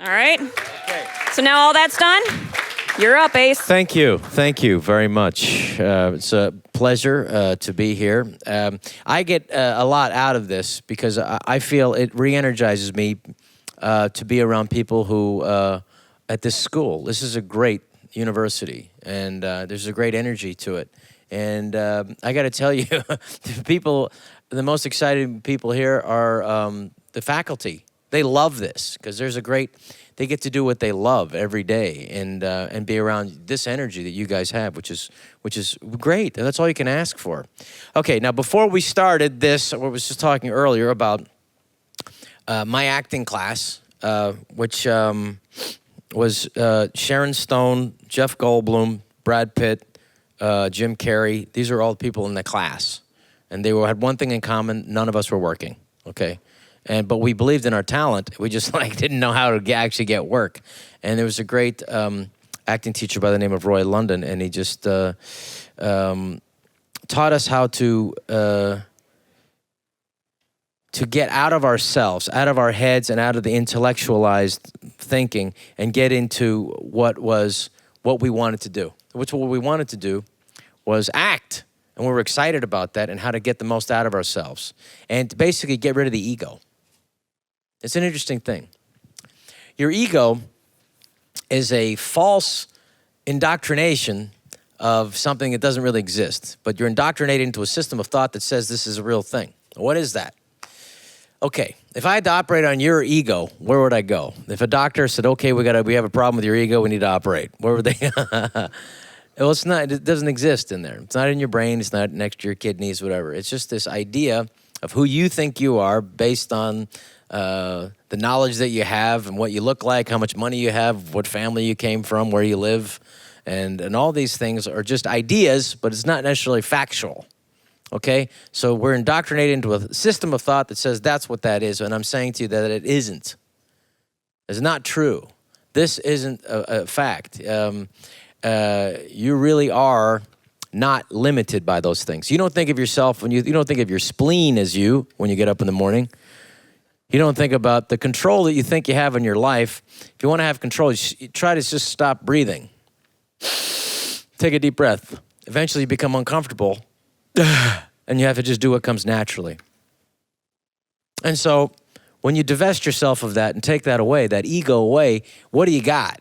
All right. Okay. So now all that's done. You're up, Ace. Thank you very much. It's a pleasure to be here. I get a lot out of this because I feel it re-energizes me to be around people who, at this school, this is a great university, and there's a great energy to it. And I got to tell you, the most exciting people here are the faculty. They love this because they get to do what they love every day and be around this energy that you guys have, which is great. And that's all you can ask for. Okay, now before we started this, I was just talking earlier about my acting class, which was Sharon Stone, Jeff Goldblum, Brad Pitt, Jim Carrey. These are all the people in the class. And they had one thing in common: none of us were working, okay? But we believed in our talent. We just didn't know how to actually get work. And there was a great acting teacher by the name of Roy London, and he just taught us how to get out of ourselves, out of our heads, and out of the intellectualized thinking, and get into what we wanted to do. What we wanted to do was act, and we were excited about that and how to get the most out of ourselves, and to basically get rid of the ego. It's an interesting thing. Your ego is a false indoctrination of something that doesn't really exist, but you're indoctrinated into a system of thought that says this is a real thing. What is that? Okay, if I had to operate on your ego, where would I go? If a doctor said, okay, we have a problem with your ego, we need to operate, where would they? Well, it doesn't exist in there. It's not in your brain, it's not next to your kidneys, whatever. It's just this idea of who you think you are based on the knowledge that you have and what you look like, how much money you have, what family you came from, where you live, and all these things are just ideas, but it's not necessarily factual, okay? So we're indoctrinated into a system of thought that says that's what that is, and I'm saying to you that it isn't. It's not true. This isn't a fact. You really are not limited by those things. You don't think of yourself, you don't think of your spleen as you when you get up in the morning. You don't think about the control that you think you have in your life. If you want to have control, you try to just stop breathing. Take a deep breath. Eventually you become uncomfortable and you have to just do what comes naturally. And so when you divest yourself of that and take that away, that ego away, what do you got?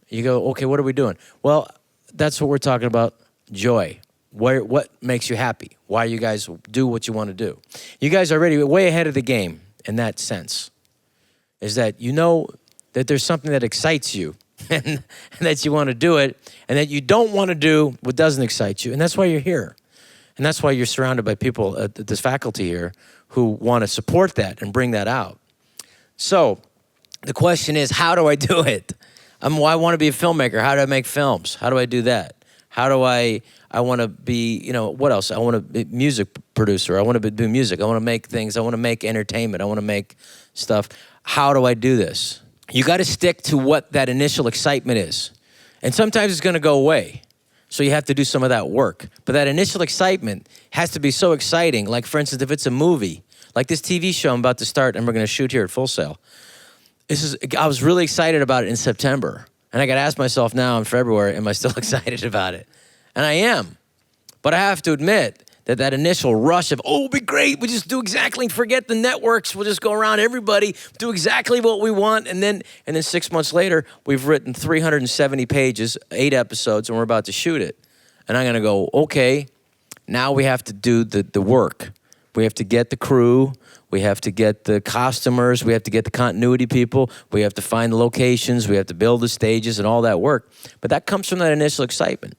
You go, okay, what are we doing? Well, that's what we're talking about, joy. What makes you happy? Why you guys do what you want to do. You guys are already way ahead of the game in that sense, is that you know that there's something that excites you and that you want to do it, and that you don't want to do what doesn't excite you. And that's why you're here. And that's why you're surrounded by people at this faculty here who want to support that and bring that out. So the question is, how do I do it? I want to be a filmmaker. How do I make films? How do I do that? How do I want to be, what else? I want to be a music producer. I want to do music. I want to make things. I want to make entertainment. I want to make stuff. How do I do this? You got to stick to what that initial excitement is. And sometimes it's going to go away. So you have to do some of that work. But that initial excitement has to be so exciting. Like, for instance, if it's a movie, like this TV show I'm about to start and we're going to shoot here at Full Sail. I was really excited about it in September. And I got to ask myself now in February, am I still excited about it? And I am. But I have to admit that initial rush of, oh, it'll be great. We just do exactly, forget the networks. We'll just go around everybody, do exactly what we want. And then 6 months later, we've written 370 pages, 8 episodes, and we're about to shoot it. And I'm going to go, okay, now we have to do the work. We have to get the crew. We have to get the costumers. We have to get the continuity people. We have to find the locations. We have to build the stages and all that work. But that comes from that initial excitement.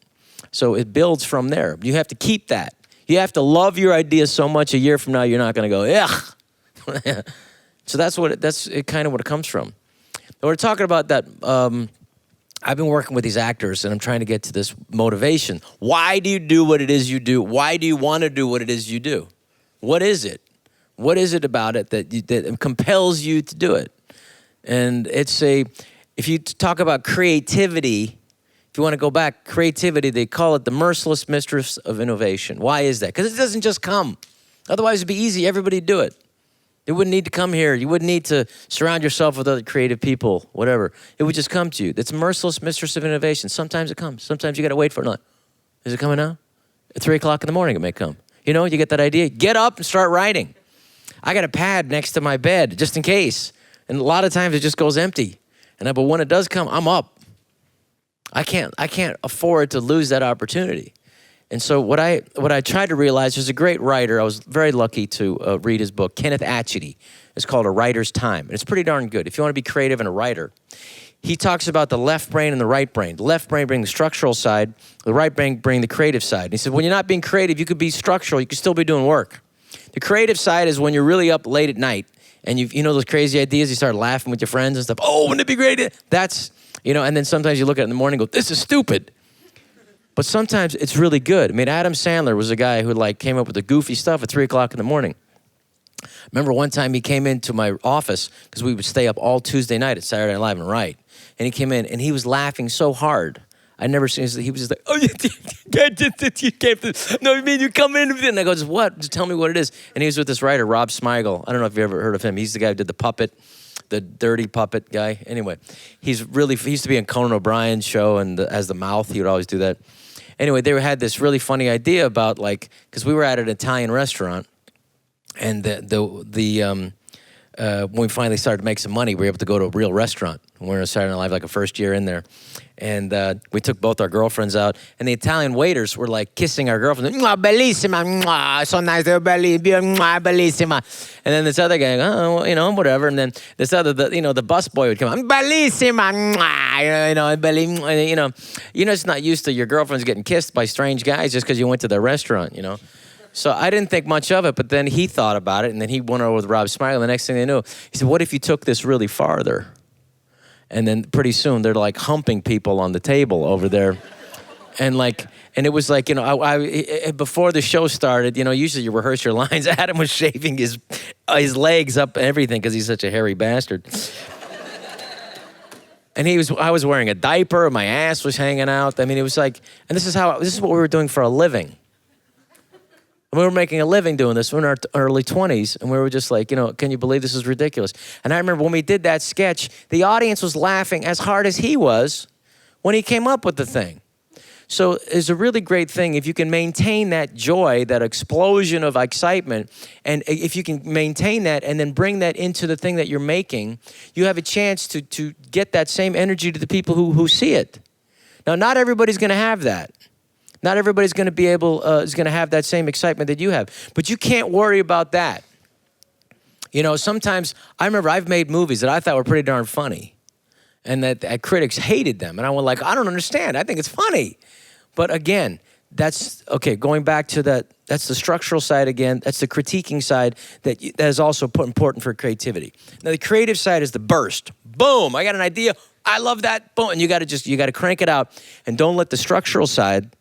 So it builds from there. You have to keep that. You have to love your idea so much a year from now, you're not going to go, ugh. So that's kind of what it comes from. We're talking about that. I've been working with these actors, and I'm trying to get to this motivation. Why do you do what it is you do? Why do you want to do what it is you do? What is it? What is it about it that compels you to do it? And if you talk about creativity, if you want to go back, creativity, they call it the merciless mistress of innovation. Why is that? Because it doesn't just come. Otherwise, it'd be easy. Everybody do it. You wouldn't need to come here. You wouldn't need to surround yourself with other creative people, whatever. It would just come to you. It's merciless mistress of innovation. Sometimes it comes. Sometimes you got to wait for it. Not. Is it coming now? At 3 o'clock in the morning it may come. You know, you get that idea. Get up and start writing. I got a pad next to my bed just in case. And a lot of times it just goes empty. But when it does come, I'm up. I can't afford to lose that opportunity. And so what I tried to realize, there's a great writer. I was very lucky to read his book, Kenneth Atchity. It's called A Writer's Time. And it's pretty darn good. If you want to be creative and a writer, he talks about the left brain and the right brain. The left brain bring the structural side. The right brain bring the creative side. And he said, when you're not being creative, you could be structural. You could still be doing work. The creative side is when you're really up late at night and you know those crazy ideas, you start laughing with your friends and stuff. Oh, wouldn't it be great? That's, and then sometimes you look at it in the morning and go, this is stupid. But sometimes it's really good. I mean, Adam Sandler was a guy who came up with the goofy stuff at 3 o'clock in the morning. Remember one time he came into my office because we would stay up all Tuesday night at Saturday Night Live and write. And he came in and he was laughing so hard. I'd never seen, he was just like, oh, you can't, no, you mean you come in? And I go, just what? Just tell me what it is. And he was with this writer, Rob Schneider. I don't know if you ever heard of him. He's the guy who did the puppet, the dirty puppet guy. Anyway, he used to be in Conan O'Brien's show and as the mouth, he would always do that. Anyway, they had this really funny idea about because we were at an Italian restaurant, and when we finally started to make some money, we were able to go to a real restaurant. We were in Saturday Night Live, a first year in there, and we took both our girlfriends out, and the Italian waiters were kissing our girlfriends. Mwah, bellissima, mwah, so nice, mwah, bellissima. And then this other guy, oh, whatever. And then this other, the busboy would come on, bellissima, mwah, you're just not used to your girlfriends getting kissed by strange guys just because you went to the restaurant, So I didn't think much of it, but then he thought about it, and then he went over with Rob Schneider. The next thing they knew, he said, what if you took this really farther? And then pretty soon they're humping people on the table over there. And it was before the show started, usually you rehearse your lines. Adam was shaving his legs up and everything because he's such a hairy bastard. And I was wearing a diaper, my ass was hanging out. I mean, it was and this is what we were doing for a living. And we were making a living doing this. We were in our early 20s, and we were just can you believe this is ridiculous? And I remember when we did that sketch, the audience was laughing as hard as he was when he came up with the thing. So it's a really great thing if you can maintain that joy, that explosion of excitement, and if you can maintain that and then bring that into the thing that you're making, you have a chance to get that same energy to the people who see it. Now, not everybody's going to have that. Not everybody's going to be is going to have that same excitement that you have. But you can't worry about that. Sometimes, I remember I've made movies that I thought were pretty darn funny. And that critics hated them. And I went I don't understand. I think it's funny. But again, that's, going back to that, that's the structural side again. That's the critiquing side that is also important for creativity. Now, the creative side is the burst. Boom, I got an idea. I love that. Boom, and you got to crank it out. And don't let the structural side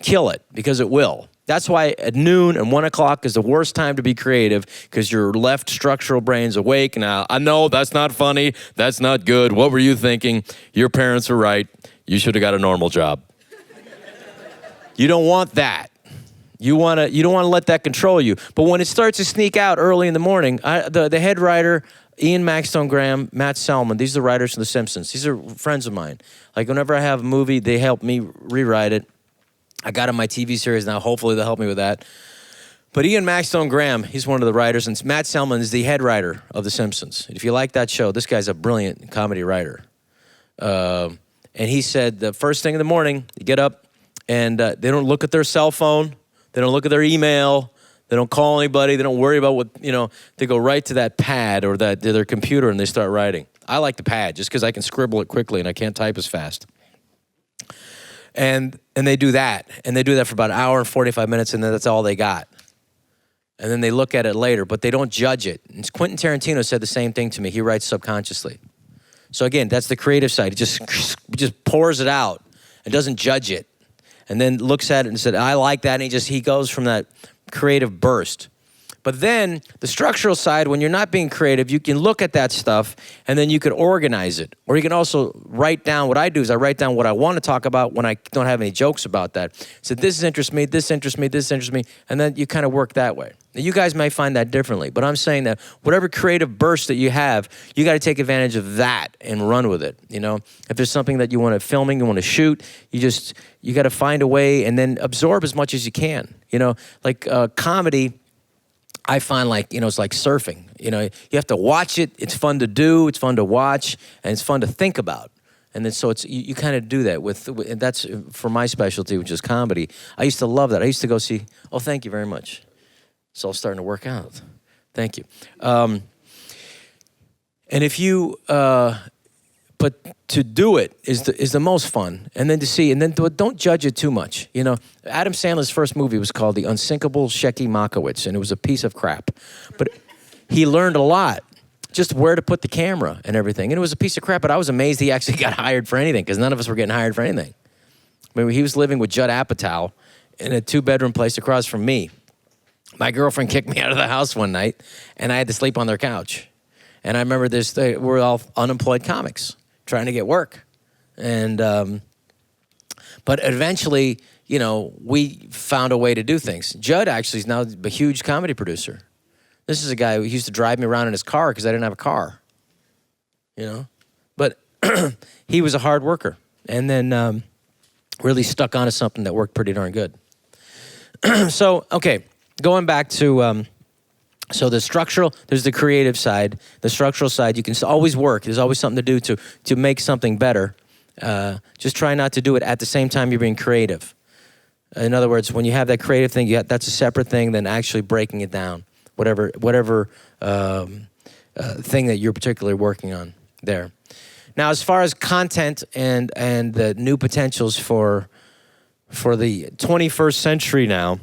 kill it, because it will. That's why at noon and 1 o'clock is the worst time to be creative, because your left structural brain's awake. Now, I know that's not funny. That's not good. What were you thinking? Your parents were right. You should have got a normal job. You don't want that. You don't want to let that control you. But when it starts to sneak out early in the morning, the head writer, Ian Maxtone Graham, Matt Selman, these are the writers from The Simpsons. These are friends of mine. Whenever I have a movie, they help me rewrite it. I got in my TV series now. Hopefully they'll help me with that. But Ian Maxtone Graham, he's one of the writers, and Matt Selman is the head writer of The Simpsons. If you like that show, this guy's a brilliant comedy writer. And he said the first thing in the morning, you get up, and they don't look at their cell phone. They don't look at their email. They don't call anybody. They don't worry about what, they go right to that pad or their computer, and they start writing. I like the pad just because I can scribble it quickly, and I can't type as fast. And they do that. And they do that for about an hour and 45 minutes, and then that's all they got. And then they look at it later, but they don't judge it. And Quentin Tarantino said the same thing to me. He writes subconsciously. So again, that's the creative side. He just pours it out and doesn't judge it. And then looks at it and said, I like that. And he goes from that creative burst. But then the structural side, when you're not being creative, you can look at that stuff and then you could organize it. Or you can also write down, what I do is I write down what I want to talk about when I don't have any jokes about that. So this interests me, this interests me, this interests me, and then you kind of work that way. Now, you guys may find that differently, but I'm saying that whatever creative burst that you have, you got to take advantage of that and run with it. You know, if there's something that you want to filming, you want to shoot, you got to find a way and then absorb as much as you can. You know, like comedy, I find like, you know, it's like surfing. You know, you have to watch it. It's fun to do. It's fun to watch, and it's fun to think about. And then so it's you kind of do that with and that's for my specialty, which is comedy. I used to love that. I used to go see. Oh, thank you very much. It's all starting to work out. Thank you. And if you, but to do it is the most fun. And then to see, and then don't judge it too much. You know, Adam Sandler's first movie was called The Unsinkable Shecky Makowitz, and it was a piece of crap. But he learned a lot, just where to put the camera and everything. And it was a piece of crap, but I was amazed he actually got hired for anything, because none of us were getting hired for anything. I mean, he was living with Judd Apatow in a 2-bedroom place across from me. My girlfriend kicked me out of the house one night, and I had to sleep on their couch. And I remember we're all unemployed comics trying to get work. And, but eventually, you know, we found a way to do things. Judd actually is now a huge comedy producer. This is a guy who used to drive me around in his car because I didn't have a car, you know. But he was a hard worker, and then really stuck onto something that worked pretty darn good. So, okay. Going back to, so the structural, there's the creative side. The structural side, you can always work. There's always something to do to make something better. Just try not to do it at the same time you're being creative. In other words, when you have that creative thing, that's a separate thing than actually breaking it down. Whatever thing that you're particularly working on there. Now, as far as content and the new potentials for the 21st century now,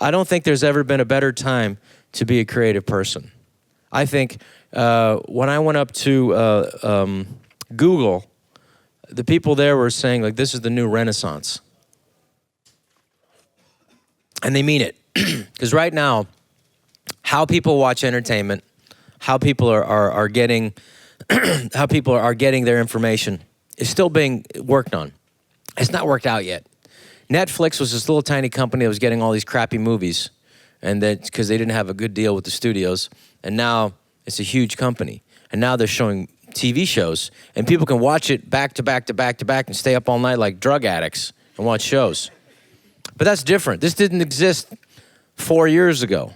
I don't think there's ever been a better time to be a creative person. I think when I went up to Google, the people there were saying, like, this is the new Renaissance. And they mean it. Because right now, how people watch entertainment, how people are getting how people are getting their information is still being worked on. It's not worked out yet. Netflix was this little tiny company that was getting all these crappy movies, and that because they didn't have a good deal with the studios, and now it's a huge company, and now they're showing TV shows, and people can watch it back to back to back to back and stay up all night like drug addicts and watch shows. But that's different. This didn't exist 4 years ago,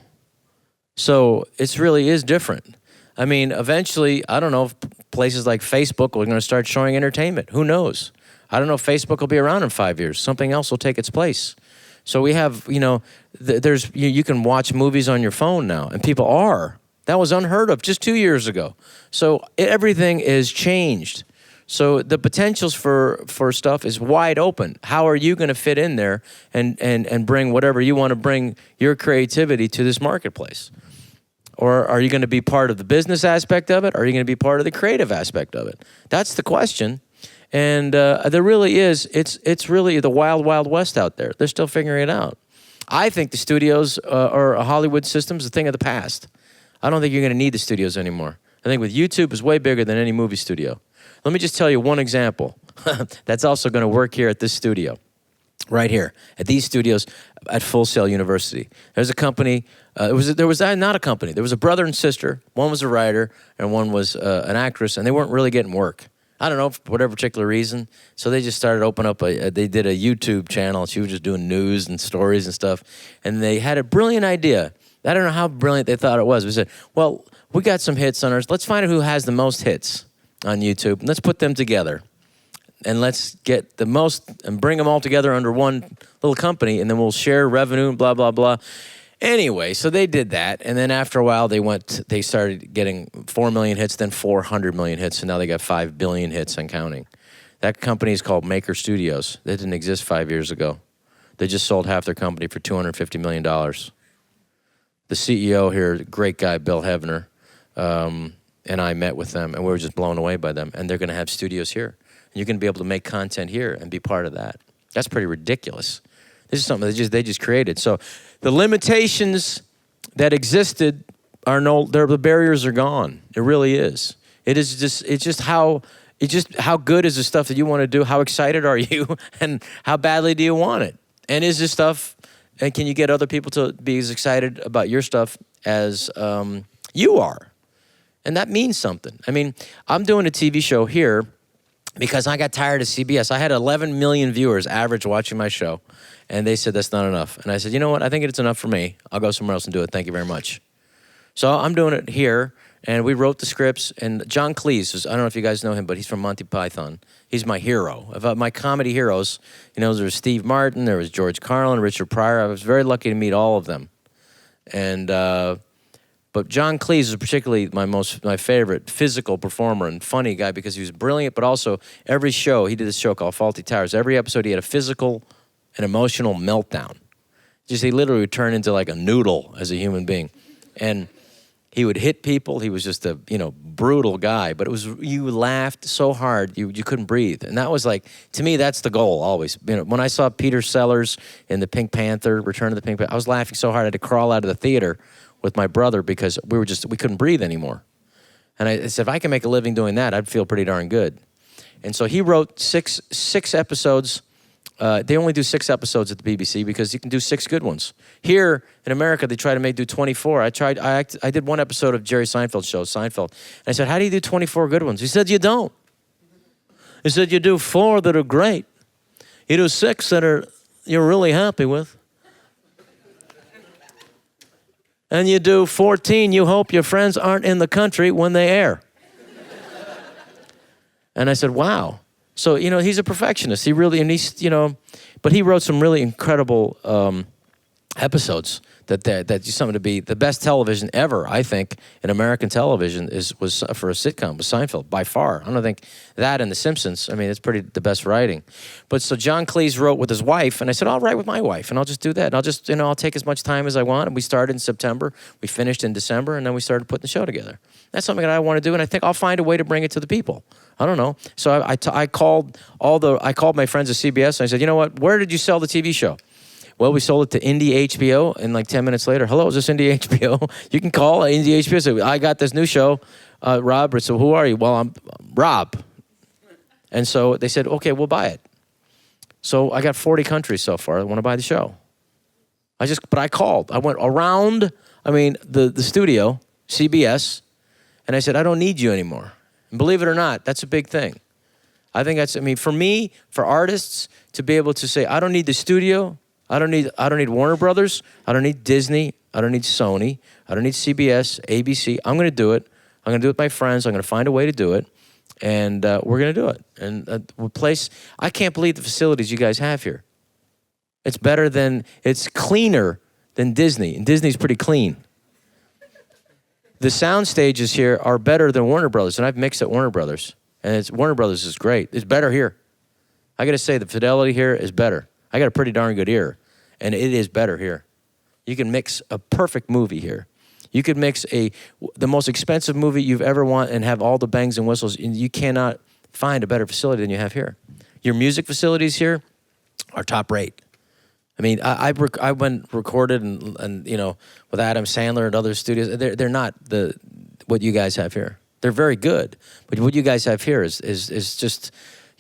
so it really is different. I mean, eventually, I don't know if places like Facebook are going to start showing entertainment. Who knows? I don't know if Facebook will be around in 5 years. Something else will take its place. So we have, you know, you can watch movies on your phone now, and people are. That was unheard of just 2 years ago. So everything is changed. So the potentials for stuff is wide open. How are you going to fit in there and bring whatever you want to bring your creativity to this marketplace? Or are you going to be part of the business aspect of it? Or are you going to be part of the creative aspect of it? That's the question. And there really is, it's really the wild, wild west out there. They're still figuring it out. I think the studios or Hollywood system's a thing of the past. I don't think you're going to need the studios anymore. I think with YouTube is way bigger than any movie studio. Let me just tell you one example that's also going to work here at this studio. Right here, at these studios at Full Sail University. There's a company, there was not a company, there was a brother and sister. One was a writer and one was an actress, and they weren't really getting work. I don't know, for whatever particular reason. So they just started opening up, they did a YouTube channel. She was just doing news and stories and stuff. And they had a brilliant idea. I don't know how brilliant they thought it was. We said, well, we got some hits on ours. Let's find out who has the most hits on YouTube. And let's put them together. And let's get the most and bring them all together under one little company. And then we'll share revenue and blah, blah, blah. Anyway, so they did that, and then after a while, they started getting 4 million hits, then 400 million hits, and now they got 5 billion hits and counting. That company is called Maker Studios. They didn't exist 5 years ago. They just sold half their company for $250 million. The CEO here, great guy, Bill Hevner, and I met with them, and we were just blown away by them, and they're going to have studios here. And you're going to be able to make content here and be part of that. That's pretty ridiculous. This is something they just created. So the limitations that existed the barriers are gone. It really is. It's just how good is the stuff that you want to do? How excited are you? And how badly do you want it? And is this stuff, and can you get other people to be as excited about your stuff as you are? And that means something. I mean, I'm doing a TV show here because I got tired of CBS. I had 11 million viewers average watching my show, and they said that's not enough. And I said, you know what? I think it's enough for me. I'll go somewhere else and do it. Thank you very much. So I'm doing it here, and we wrote the scripts. And John Cleese, I don't know if you guys know him, but he's from Monty Python. He's my hero. Of my comedy heroes, there was Steve Martin, there was George Carlin, Richard Pryor. I was very lucky to meet all of them. And but John Cleese is particularly my favorite physical performer and funny guy because he was brilliant, but also every show, he did this show called Fawlty Towers. Every episode he had a physical and emotional meltdown. He literally would turn into like a noodle as a human being. And he would hit people. He was just a, brutal guy. But you laughed so hard you couldn't breathe. And that was like, to me, that's the goal always. When I saw Peter Sellers in the Pink Panther, Return of the Pink Panther, I was laughing so hard I had to crawl out of the theater with my brother because we couldn't breathe anymore. And I said, if I can make a living doing that, I'd feel pretty darn good. And so he wrote six episodes. They only do 6 episodes at the BBC because you can do 6 good ones. Here in America, they try to do 24. I did one episode of Jerry Seinfeld's show, Seinfeld. And I said, how do you do 24 good ones? He said, you don't. He said, you do 4 that are great. You do 6 that you're really happy with. And you do 14 you hope your friends aren't in the country when they air. And I said, wow. So, he's a perfectionist. He really, and he's, but he wrote some really incredible episodes that something to be the best television ever, I think, in American television was for a sitcom, was Seinfeld, by far. I don't think that and The Simpsons, it's pretty the best writing. But so John Cleese wrote with his wife, and I said, I'll write with my wife, and I'll just do that. And I'll just, I'll take as much time as I want. And we started in September, we finished in December, and then we started putting the show together. That's something that I want to do, and I think I'll find a way to bring it to the people. I don't know. So I called my friends at CBS, and I said, you know what, where did you sell the TV show? Well, we sold it to Indie HBO, and like 10 minutes later, hello, is this Indie HBO? You can call Indie HBO. Say, I got this new show, Rob. So who are you? Well, I'm Rob. And so they said, okay, we'll buy it. So I got 40 countries so far that want to buy the show. But I called. I went around, the studio, CBS, and I said, I don't need you anymore. And believe it or not, that's a big thing. I think that's, for me, for artists to be able to say, I don't need the studio, I don't need Warner Brothers, I don't need Disney, I don't need Sony, I don't need CBS, ABC. I'm going to do it. I'm going to do it with my friends. I'm going to find a way to do it, and we're going to do it. And I can't believe the facilities you guys have here. It's cleaner than Disney, and Disney's pretty clean. The soundstages here are better than Warner Brothers, and I've mixed at Warner Brothers, and Warner Brothers is great. It's better here. I got to say, the fidelity here is better. I got a pretty darn good ear, and it is better here. You can mix a perfect movie here. You could mix the most expensive movie you've ever want and have all the bangs and whistles, and you cannot find a better facility than you have here. Your music facilities here are top rate. I went recorded and with Adam Sandler and other studios. They're not what you guys have here. They're very good, but what you guys have here is just,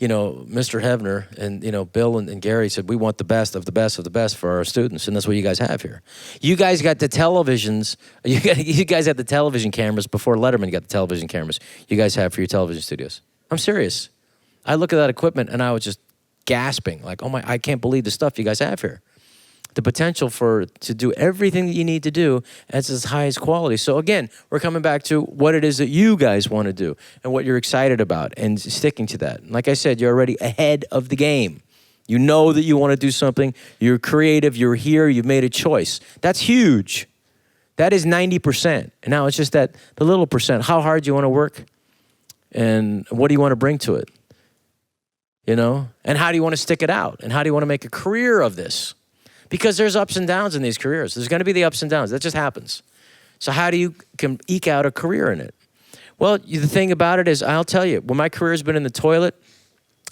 Mr. Hebner and Bill and Gary said we want the best of the best of the best for our students, and that's what you guys have here. You guys got the televisions. You guys had the television cameras before Letterman got the television cameras. You guys have for your television studios. I'm serious. I look at that equipment and I was just gasping, like, oh my, I can't believe the stuff you guys have here. The potential to do everything that you need to do at its highest quality. So again, we're coming back to what it is that you guys want to do and what you're excited about and sticking to that. And like I said, you're already ahead of the game. You know that you want to do something. You're creative. You're here. You've made a choice. That's huge. That is 90%. And now it's just the little percent. How hard you want to work and what do you want to bring to it? And how do you want to stick it out? And how do you want to make a career of this? Because there's ups and downs in these careers. There's going to be the ups and downs. That just happens. So how do you can eke out a career in it? Well, the thing about it is, I'll tell you, when my career's been in the toilet,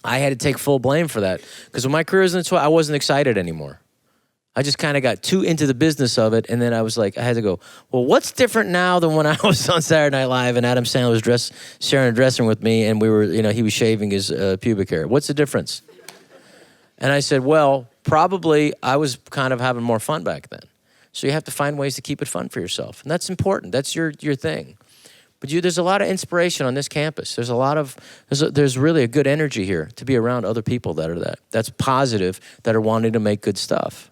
I had to take full blame for that. Because when my career was in the toilet, I wasn't excited anymore. I just kind of got too into the business of it, and then I was like, I had to go, well, what's different now than when I was on Saturday Night Live and Adam Sandler was sharing a dressing with me, and we were, he was shaving his pubic hair. What's the difference? And I said, well, probably I was kind of having more fun back then. So you have to find ways to keep it fun for yourself, and that's important. That's your thing. But there's a lot of inspiration on this campus. There's really a good energy here to be around other people that's positive, that are wanting to make good stuff.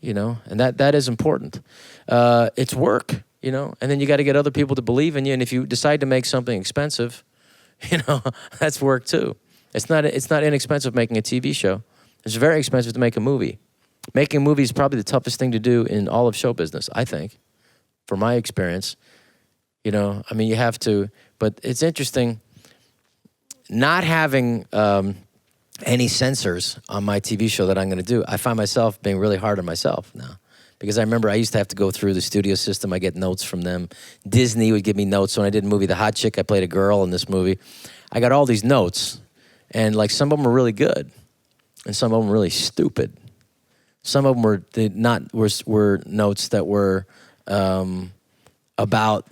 And that is important. It's work, and then you got to get other people to believe in you. And if you decide to make something expensive, that's work too. It's not inexpensive making a TV show. It's very expensive to make a movie. Making a movie is probably the toughest thing to do in all of show business, I think, from my experience. You have to, but it's interesting not having any censors on my TV show that I'm going to do. I find myself being really hard on myself now, because I remember I used to have to go through the studio system. I get notes from them. Disney would give me notes. When I did a movie, The Hot Chick, I played a girl in this movie. I got all these notes, and like some of them were really good, and some of them were really stupid. Some of them were notes that were about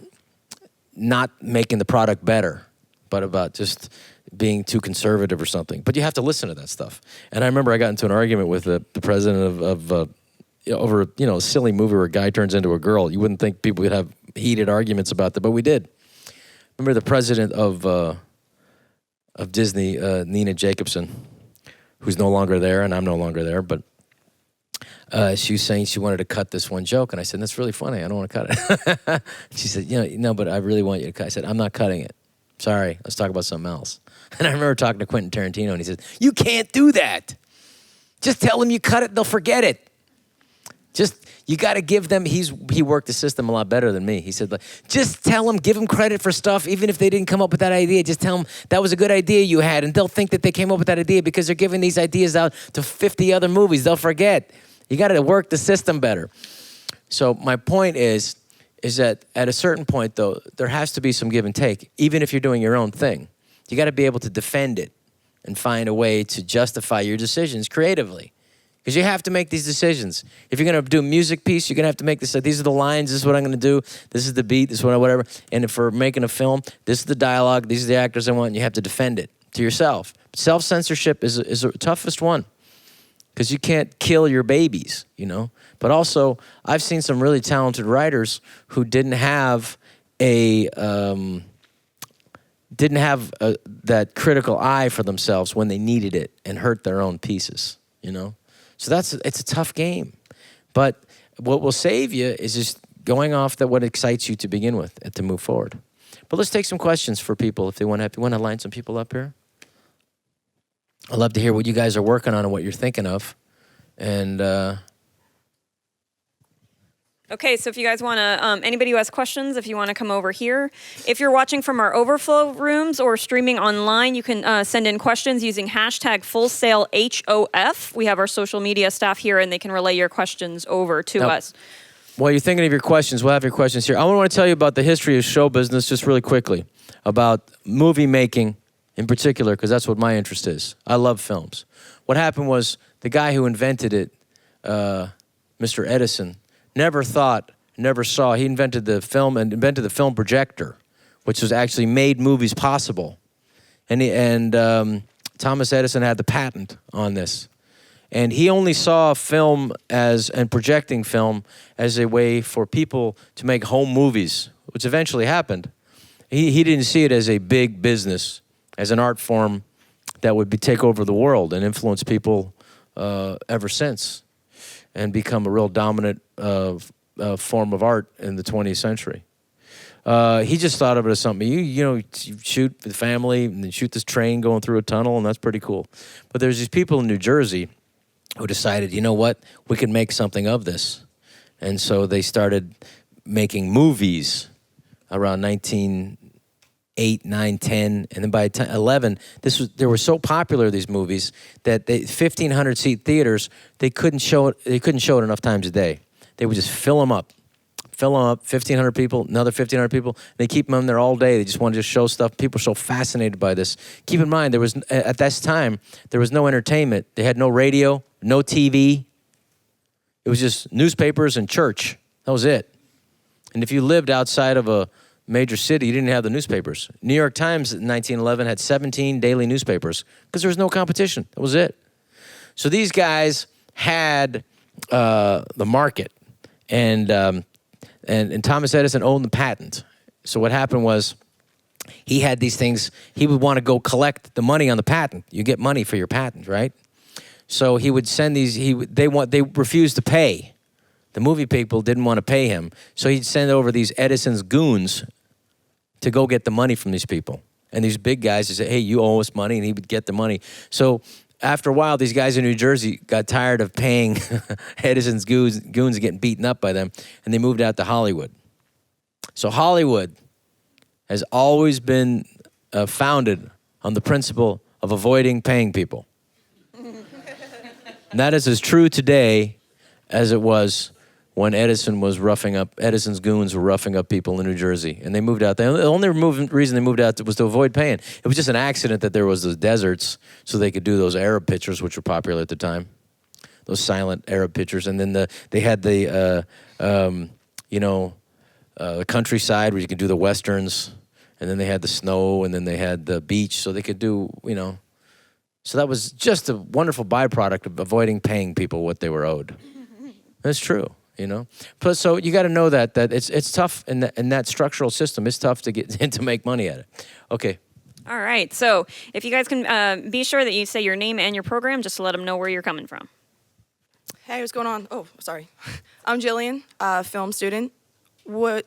not making the product better, but about just being too conservative or something. But you have to listen to that stuff. And I remember I got into an argument with the president over a silly movie where a guy turns into a girl. You wouldn't think people would have heated arguments about that, but we did. Remember the president of Disney, Nina Jacobson, who's no longer there, and I'm no longer there, but she was saying she wanted to cut this one joke, and I said, that's really funny. I don't want to cut it. She said, no, but I really want you to cut. I said, I'm not cutting it. Sorry, let's talk about something else. And I remember talking to Quentin Tarantino, and he said, you can't do that. Just tell them you cut it, they'll forget it. You got to give them, he worked the system a lot better than me. He said, just tell them, give them credit for stuff, even if they didn't come up with that idea. Just tell them that was a good idea you had, and they'll think that they came up with that idea because they're giving these ideas out to 50 other movies. They'll forget. You got to work the system better. So my point is that at a certain point, though, there has to be some give and take, even if you're doing your own thing. You got to be able to defend it and find a way to justify your decisions creatively. Because you have to make these decisions. If you're going to do a music piece, you're going to have to make this. These are the lines. This is what I'm going to do. This is the beat. This is whatever. And if we're making a film, this is the dialogue. These are the actors I want. And you have to defend it to yourself. Self-censorship is the toughest one. Because you can't kill your babies, But also, I've seen some really talented writers who didn't have that critical eye for themselves when they needed it and hurt their own pieces, So it's a tough game. But what will save you is just going off what excites you to begin with and to move forward. But let's take some questions for people if they want to. You want to line some people up here? I'd love to hear what you guys are working on and what you're thinking of. And okay, so if you guys want to, anybody who has questions, if you want to come over here. If you're watching from our overflow rooms or streaming online, you can send in questions using hashtag FullSailHOF. We have our social media staff here, and they can relay your questions over to us. While you're thinking of your questions, we'll have your questions here. I want to tell you about the history of show business just really quickly, about movie making in particular, because that's what my interest is. I love films. What happened was the guy who invented it, Mr. Edison, never saw. He invented the film projector, which was actually made movies possible. And Thomas Edison had the patent on this. And he only saw film and projecting film as a way for people to make home movies, which eventually happened. He didn't see it as a big business, as an art form that would take over the world and influence people ever since and become a real dominant form of art in the 20th century. He just thought of it as something, you shoot with the family and then shoot this train going through a tunnel, and that's pretty cool. But there's these people in New Jersey who decided, you know what, we can make something of this. And so they started making movies around 1908, 9, 10, and then by 11, they were so popular, these movies, that 1,500-seat theaters, they couldn't show it enough times a day. They would just fill them up, 1,500 people, another 1,500 people. They keep them in there all day. They just wanted to show stuff. People are so fascinated by this. Keep in mind, at this time, there was no entertainment. They had no radio, no TV. It was just newspapers and church. That was it. And if you lived outside of a major city, you didn't have the newspapers. New York Times in 1911 had 17 daily newspapers because there was no competition. That was it. So these guys had the market, and Thomas Edison owned the patent. So what happened was he had these things. He would want to go collect the money on the patent. You get money for your patent, right? So he would send these. They refused to pay. The movie people didn't want to pay him, so he'd send over these Edison's goons to go get the money from these people. And these big guys would say, "Hey, you owe us money," and he would get the money. So after a while, these guys in New Jersey got tired of paying Edison's goons and getting beaten up by them, and they moved out to Hollywood. So Hollywood has always been founded on the principle of avoiding paying people. And that is as true today as it was when Edison's goons were roughing up people in New Jersey. And they moved out there. The only reason they moved out was to avoid paying. It was just an accident that there was those deserts so they could do those Arab pictures, which were popular at the time, those silent Arab pictures. And then they had the countryside where you could do the westerns. And then they had the snow, and then they had the beach, so they could do, So that was just a wonderful byproduct of avoiding paying people what they were owed. That's true. Plus, so you got to know that it's tough in that structural system. It's tough to get to make money at it. Okay. All right. So if you guys can be sure that you say your name and your program, just to let them know where you're coming from. Hey, what's going on? Oh, sorry. I'm Jillian, film student.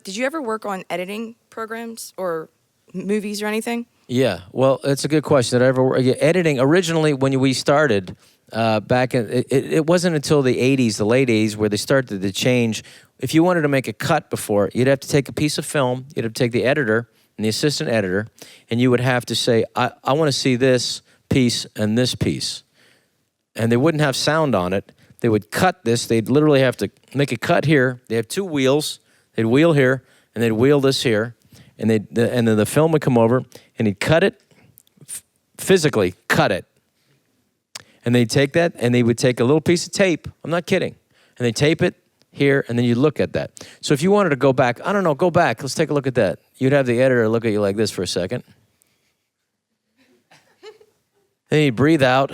Did you ever work on editing programs or movies or anything? Yeah. Well, that's a good question. Editing originally when we started. Back in, it wasn't until the 80s, the late 80s, where they started to change. If you wanted to make a cut before, you'd have to take a piece of film, you'd have to take the editor and the assistant editor, and you would have to say, I want to see this piece and this piece. And they wouldn't have sound on it. They would cut this. They'd literally have to make a cut here. They have two wheels. They'd wheel here, and they'd wheel this here. And then the film would come over, and he'd cut it, physically cut it. And they'd take that, and they would take a little piece of tape. I'm not kidding. And they tape it here, and then you look at that. So if you wanted to go back, go back. Let's take a look at that. You'd have the editor look at you like this for a second. Then he'd breathe out,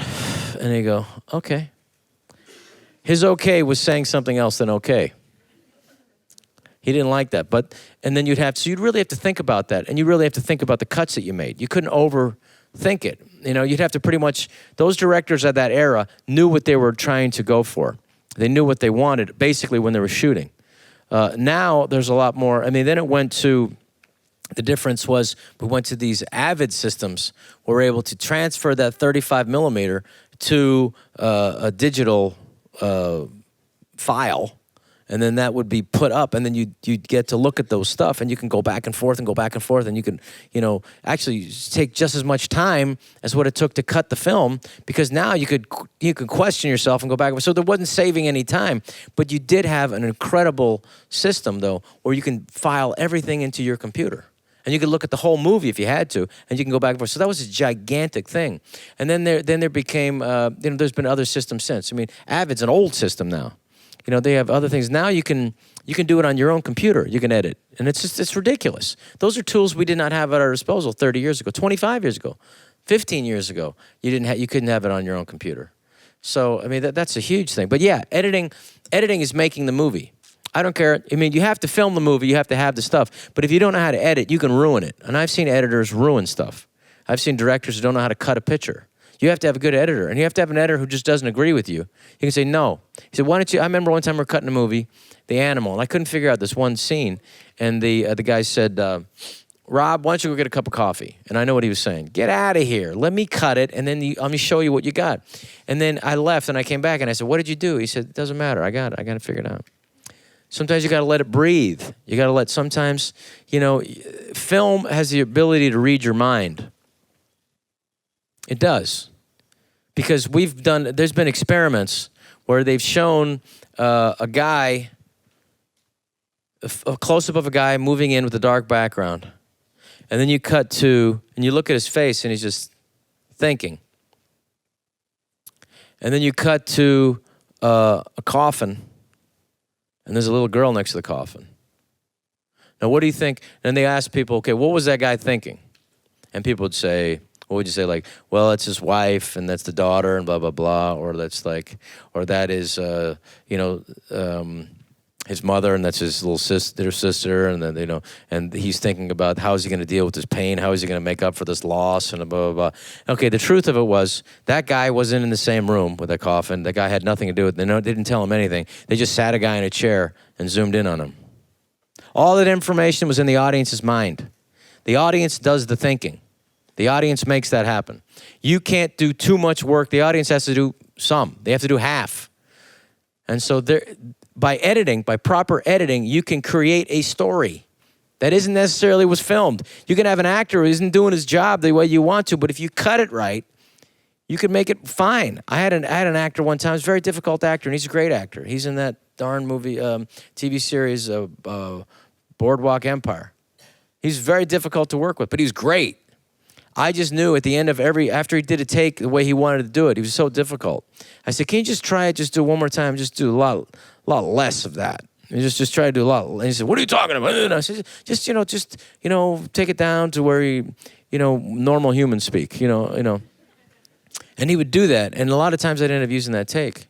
and he'd go, okay. His okay was saying something else than okay. He didn't like that. And then you'd really have to think about that, and you really have to think about the cuts that you made. You couldn't overthink it. You'd have to pretty much, those directors at that era knew what they were trying to go for. They knew what they wanted, basically, when they were shooting. Now, there's a lot more. Then it went to, the difference was, we went to these Avid systems. Where we're able to transfer that 35 millimeter to a digital file. And then that would be put up, and then you'd get to look at those stuff, and you can go back and forth, and you can, actually take just as much time as what it took to cut the film, because now you could question yourself and go back. So there wasn't saving any time, but you did have an incredible system, though, where you can file everything into your computer. And you could look at the whole movie if you had to, and you can go back and forth. So that was a gigantic thing. And then there became, there's been other systems since. Avid's an old system now. They have other things. Now you can do it on your own computer. You can edit. And it's ridiculous. Those are tools we did not have at our disposal 30 years ago, 25 years ago, 15 years ago. You couldn't have it on your own computer. So, that's a huge thing. But yeah, editing is making the movie. I don't care. You have to film the movie. You have to have the stuff. But if you don't know how to edit, you can ruin it. And I've seen editors ruin stuff. I've seen directors who don't know how to cut a picture. You have to have a good editor, and you have to have an editor who just doesn't agree with you. You can say, no. He said, why don't you, I remember one time we were cutting a movie, The Animal, and I couldn't figure out this one scene, and the guy said, Rob, why don't you go get a cup of coffee? And I know what he was saying. Get out of here. Let me cut it, and then let me show you what you got. And then I left, and I came back, and I said, what did you do? He said, it doesn't matter. I got it figured out. Sometimes you got to let it breathe. You got to sometimes, film has the ability to read your mind. It does. Because there's been experiments where they've shown a guy, a close-up of a guy moving in with a dark background. And then you cut to, and you look at his face, and he's just thinking. And then you cut to a coffin, And there's a little girl next to the coffin. Now, what do you think? And they ask people, okay, what was that guy thinking? And people would say, what would you say? Like, well, it's his wife, and that's the daughter, and blah, blah, blah. Or that's like, or that is, his mother, and that's his little sister, and then, and he's thinking about how is he going to deal with this pain? How is he going to make up for this loss? And blah, blah, blah. Okay, the truth of it was that guy wasn't in the same room with that coffin. That guy had nothing to do with it. They didn't tell him anything. They just sat a guy in a chair and zoomed in on him. All that information was in the audience's mind. The audience does the thinking. The audience makes that happen. You can't do too much work. The audience has to do some. They have to do half. And so by proper editing, you can create a story that isn't necessarily was filmed. You can have an actor who isn't doing his job the way you want to, but if you cut it right, you can make it fine. I had an actor one time. He's a very difficult actor, and he's a great actor. He's in that darn movie, TV series, Boardwalk Empire. He's very difficult to work with, but he's great. I just knew at the end of after he did a take the way he wanted to do it, he was so difficult. I said, can you just try it, just do it one more time, just do a lot less of that. And just try to do a lot. And he said, what are you talking about? And I said, just take it down to where normal humans speak, And he would do that. And a lot of times I'd end up using that take.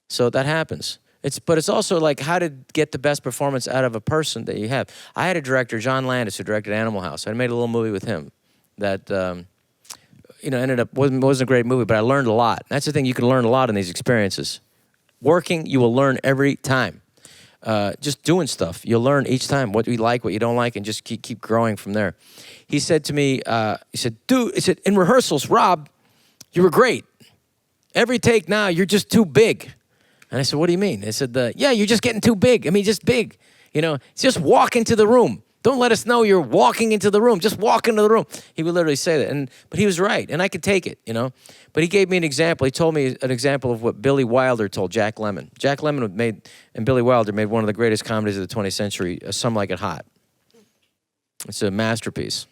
So that happens. But it's also like how to get the best performance out of a person that you have. I had a director, John Landis, who directed Animal House. I made a little movie with him that ended up wasn't a great movie, but I learned a lot. That's the thing, you can learn a lot in these experiences. Working, you will learn every time. Just doing stuff, you'll learn each time what you like, what you don't like, and just keep growing from there. He said to me, dude, in rehearsals, Rob, you were great. Every take now, you're just too big. And I said, what do you mean? They said, you're just getting too big. I mean, just big. Just walk into the room. Don't let us know you're walking into the room. Just walk into the room. He would literally say that. But he was right, and I could take it, But he gave me an example. He told me an example of what Billy Wilder told Jack Lemmon. Jack Lemmon and Billy Wilder made one of the greatest comedies of the 20th century, Some Like It Hot. It's a masterpiece.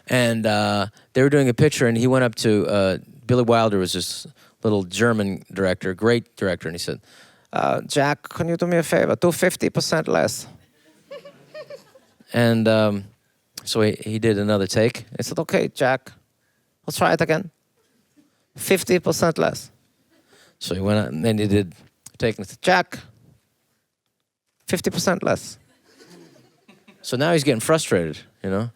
And they were doing a picture, and he went up to, Billy Wilder was this little German director, great director, and he said, Jack, can you do me a favor? Do 50% less. And so he did another take. I said, okay, Jack, let's try it again. 50% less. So he went out, and then he did take, and I said, Jack, 50% less. So now he's getting frustrated, So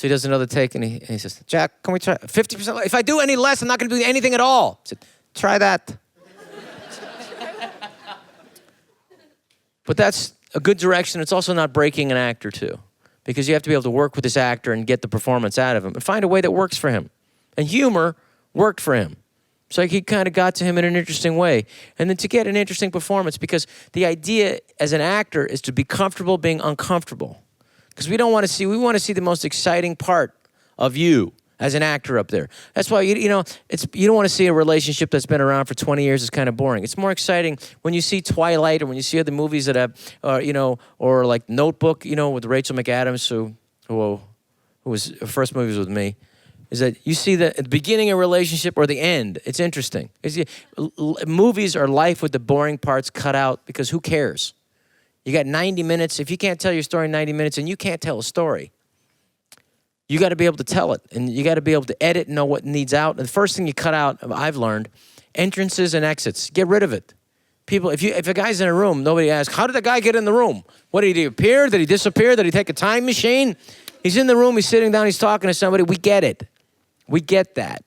he does another take, and he says, Jack, can we try 50% less? If I do any less, I'm not going to do anything at all. I said, try that. But that's a good direction. It's also not breaking an actor, too, because you have to be able to work with this actor and get the performance out of him and find a way that works for him. And humor worked for him. So he kind of got to him in an interesting way. And then to get an interesting performance, because the idea as an actor is to be comfortable being uncomfortable. Because we want to see the most exciting part of you as an actor up there. That's why, you don't want to see a relationship that's been around for 20 years is kind of boring. It's more exciting when you see Twilight or when you see other movies that have, or like Notebook, with Rachel McAdams, who was, her first movie was with me, is that you see at the beginning of a relationship or the end. It's interesting. Movies are life with the boring parts cut out because who cares? You got 90 minutes. If you can't tell your story in 90 minutes, and you can't tell a story, you got to be able to tell it, and you got to be able to edit and know what needs out. And the first thing you cut out, I've learned, entrances and exits. Get rid of it. People, if a guy's in a room, nobody asks, how did the guy get in the room? What, did he appear? Did he disappear? Did he take a time machine? He's in the room, he's sitting down, he's talking to somebody. We get it. We get that.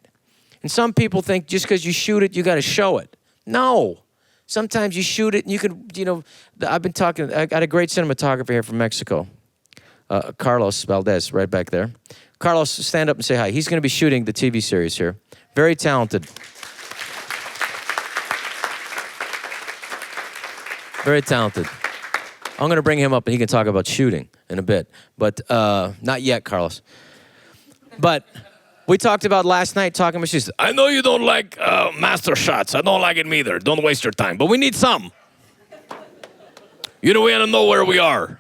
And some people think just because you shoot it, you got to show it. No. Sometimes you shoot it and you can, I've been talking, I got a great cinematographer here from Mexico. Carlos Valdez, right back there. Carlos, stand up and say hi. He's going to be shooting the TV series here. Very talented. Very talented. I'm going to bring him up and he can talk about shooting in a bit. But not yet, Carlos. But we talked about last night talking about shoes. I know you don't like master shots. I don't like it either. Don't waste your time. But we need some. We want to know where we are.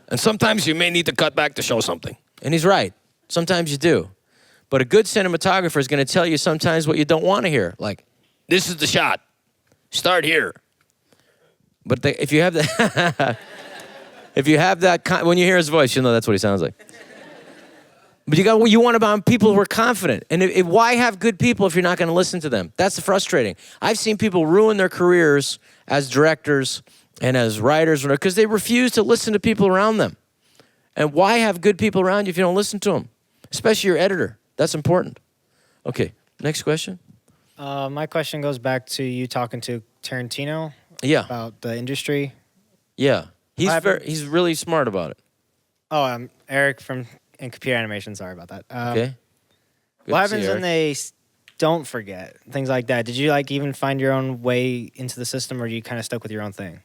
And sometimes you may need to cut back to show something. And he's right. Sometimes you do. But a good cinematographer is going to tell you sometimes what you don't want to hear. Like, this is the shot. Start here. But if you have that, if you have that, when you hear his voice, you know that's what he sounds like. But you want about people who are confident. And why have good people if you're not going to listen to them? That's frustrating. I've seen people ruin their careers as directors and as writers because they refuse to listen to people around them. And why have good people around you if you don't listen to them? Especially your editor. That's important. Okay, next question. My question goes back to you talking to Tarantino about the industry. Yeah, he's really smart about it. Oh, I'm Eric in computer animation. Sorry about that. Okay. What happens when they don't forget? Things like that. Did you even find your own way into the system, or you kind of stuck with your own thing?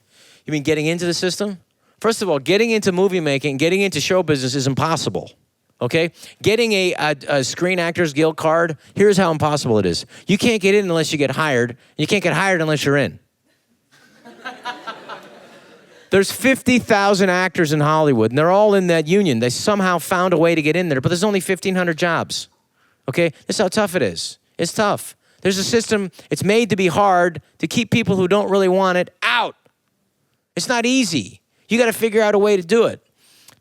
You mean getting into the system? First of all, getting into movie making, getting into show business is impossible. Okay? Getting a Screen Actors Guild card, here's how impossible it is. You can't get in unless you get hired. You can't get hired unless you're in. There's 50,000 actors in Hollywood, and they're all in that union. They somehow found a way to get in there, but there's only 1,500 jobs. Okay? This is how tough it is. It's tough. There's a system, it's made to be hard to keep people who don't really want it out. It's not easy. You got to figure out a way to do it.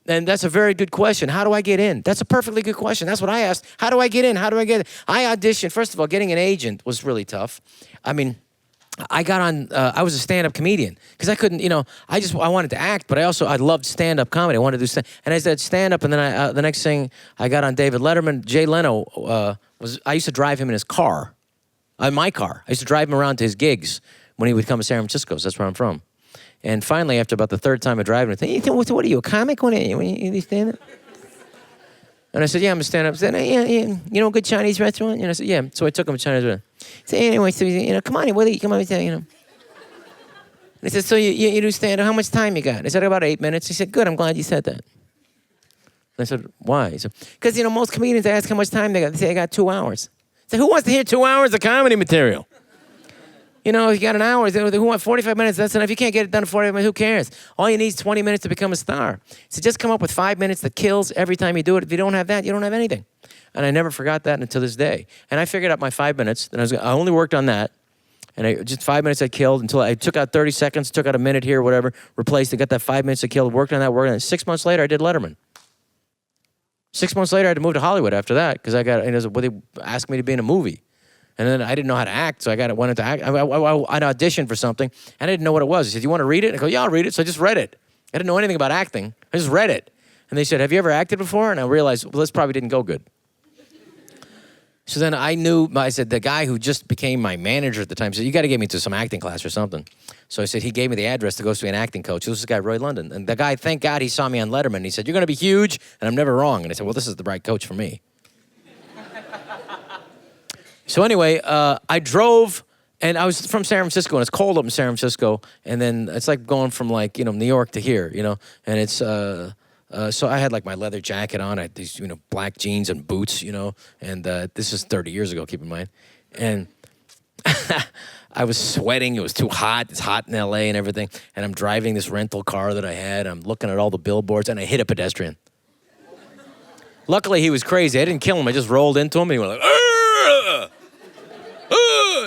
And that's a very good question. How do I get in? That's a perfectly good question. That's what I asked. How do I get in? How do I get in? I auditioned. First of all, getting an agent was really tough. I mean, I got on, I was a stand-up comedian because I couldn't, I wanted to act, but I loved stand-up comedy. I wanted to do and I said stand-up, and then the next thing I got on David Letterman. Jay Leno I used to drive him in his car, my car. I used to drive him around to his gigs when he would come to San Francisco. That's where I'm from. And finally, after about the third time of driving, I said, what are you, a comic? When you stand-up? And I said, yeah, I'm a stand-up. He said, yeah, you know a good Chinese restaurant? And I said, yeah. So I took him to a Chinese restaurant. He said, anyway, so, come on, what do you, come on, And he said, so you do stand-up, how much time you got? I said, about 8 minutes. He said, good, I'm glad you said that. And I said, why? He said, because, most comedians ask how much time they got. They say, I got 2 hours. I said, who wants to hear 2 hours of comedy material? If you got an hour, who want 45 minutes? That's enough. If you can't get it done in 45 minutes, who cares? All you need is 20 minutes to become a star. So just come up with 5 minutes that kills every time you do it. If you don't have that, you don't have anything. And I never forgot that until this day. And I figured out my 5 minutes. And I only worked on that. And just 5 minutes I killed until I took out 30 seconds, took out a minute here, whatever, replaced it, got that 5 minutes I killed, worked on that. 6 months later, I did Letterman. 6 months later, I had to move to Hollywood after that because they asked me to be in a movie. And then I didn't know how to act, so went into act. I auditioned for something, and I didn't know what it was. He said, you want to read it? I go, yeah, I'll read it. So I just read it. I didn't know anything about acting. I just read it. And they said, have you ever acted before? And I realized, well, this probably didn't go good. So then I said, the guy who just became my manager at the time said, you got to get me to some acting class or something. So I said, he gave me the address to go see an acting coach. It was this guy, Roy London. And the guy, thank God, he saw me on Letterman. He said, you're going to be huge, and I'm never wrong. And I said, well, this is the right coach for me. So anyway, I drove, and I was from San Francisco, and it's cold up in San Francisco, and then it's like going from New York to here, and it's, so I had my leather jacket on, I had these, black jeans and boots, and this is 30 years ago, keep in mind, and I was sweating, it was too hot, it's hot in LA and everything, and I'm driving this rental car that I had, I'm looking at all the billboards, and I hit a pedestrian. Luckily, he was crazy, I didn't kill him, I just rolled into him, and he went like, Argh!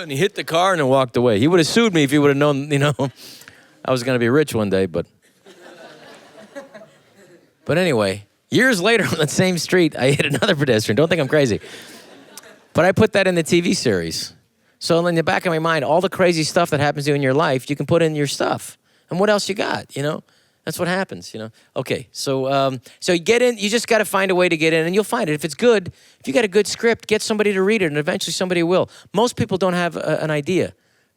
And he hit the car and then walked away. He would have sued me if he would have known, I was going to be rich one day, but anyway, years later on that same street, I hit another pedestrian. Don't think I'm crazy. But I put that in the TV series. So in the back of my mind, all the crazy stuff that happens to you in your life, you can put in your stuff. And what else you got, That's what happens, Okay, so you get in. You just got to find a way to get in, and you'll find it. If it's good, if you got a good script, get somebody to read it, and eventually somebody will. Most people don't have an idea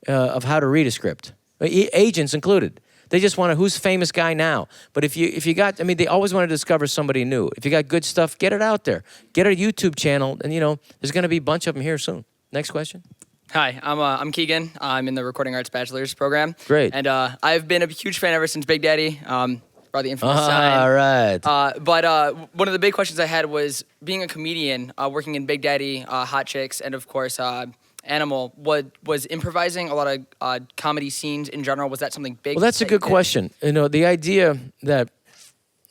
of how to read a script, agents included. They just want who's famous guy now. But if you got, they always want to discover somebody new. If you got good stuff, get it out there. Get a YouTube channel, and there's going to be a bunch of them here soon. Next question. Hi, I'm Keegan. I'm in the Recording Arts Bachelor's program. Great. And I've been a huge fan ever since Big Daddy, brought the infamous sign. All right. But one of the big questions I had was being a comedian, working in Big Daddy, Hot Chicks, and of course Animal. Was improvising a lot of comedy scenes in general? Was that something big? Well, that's a good question. The idea that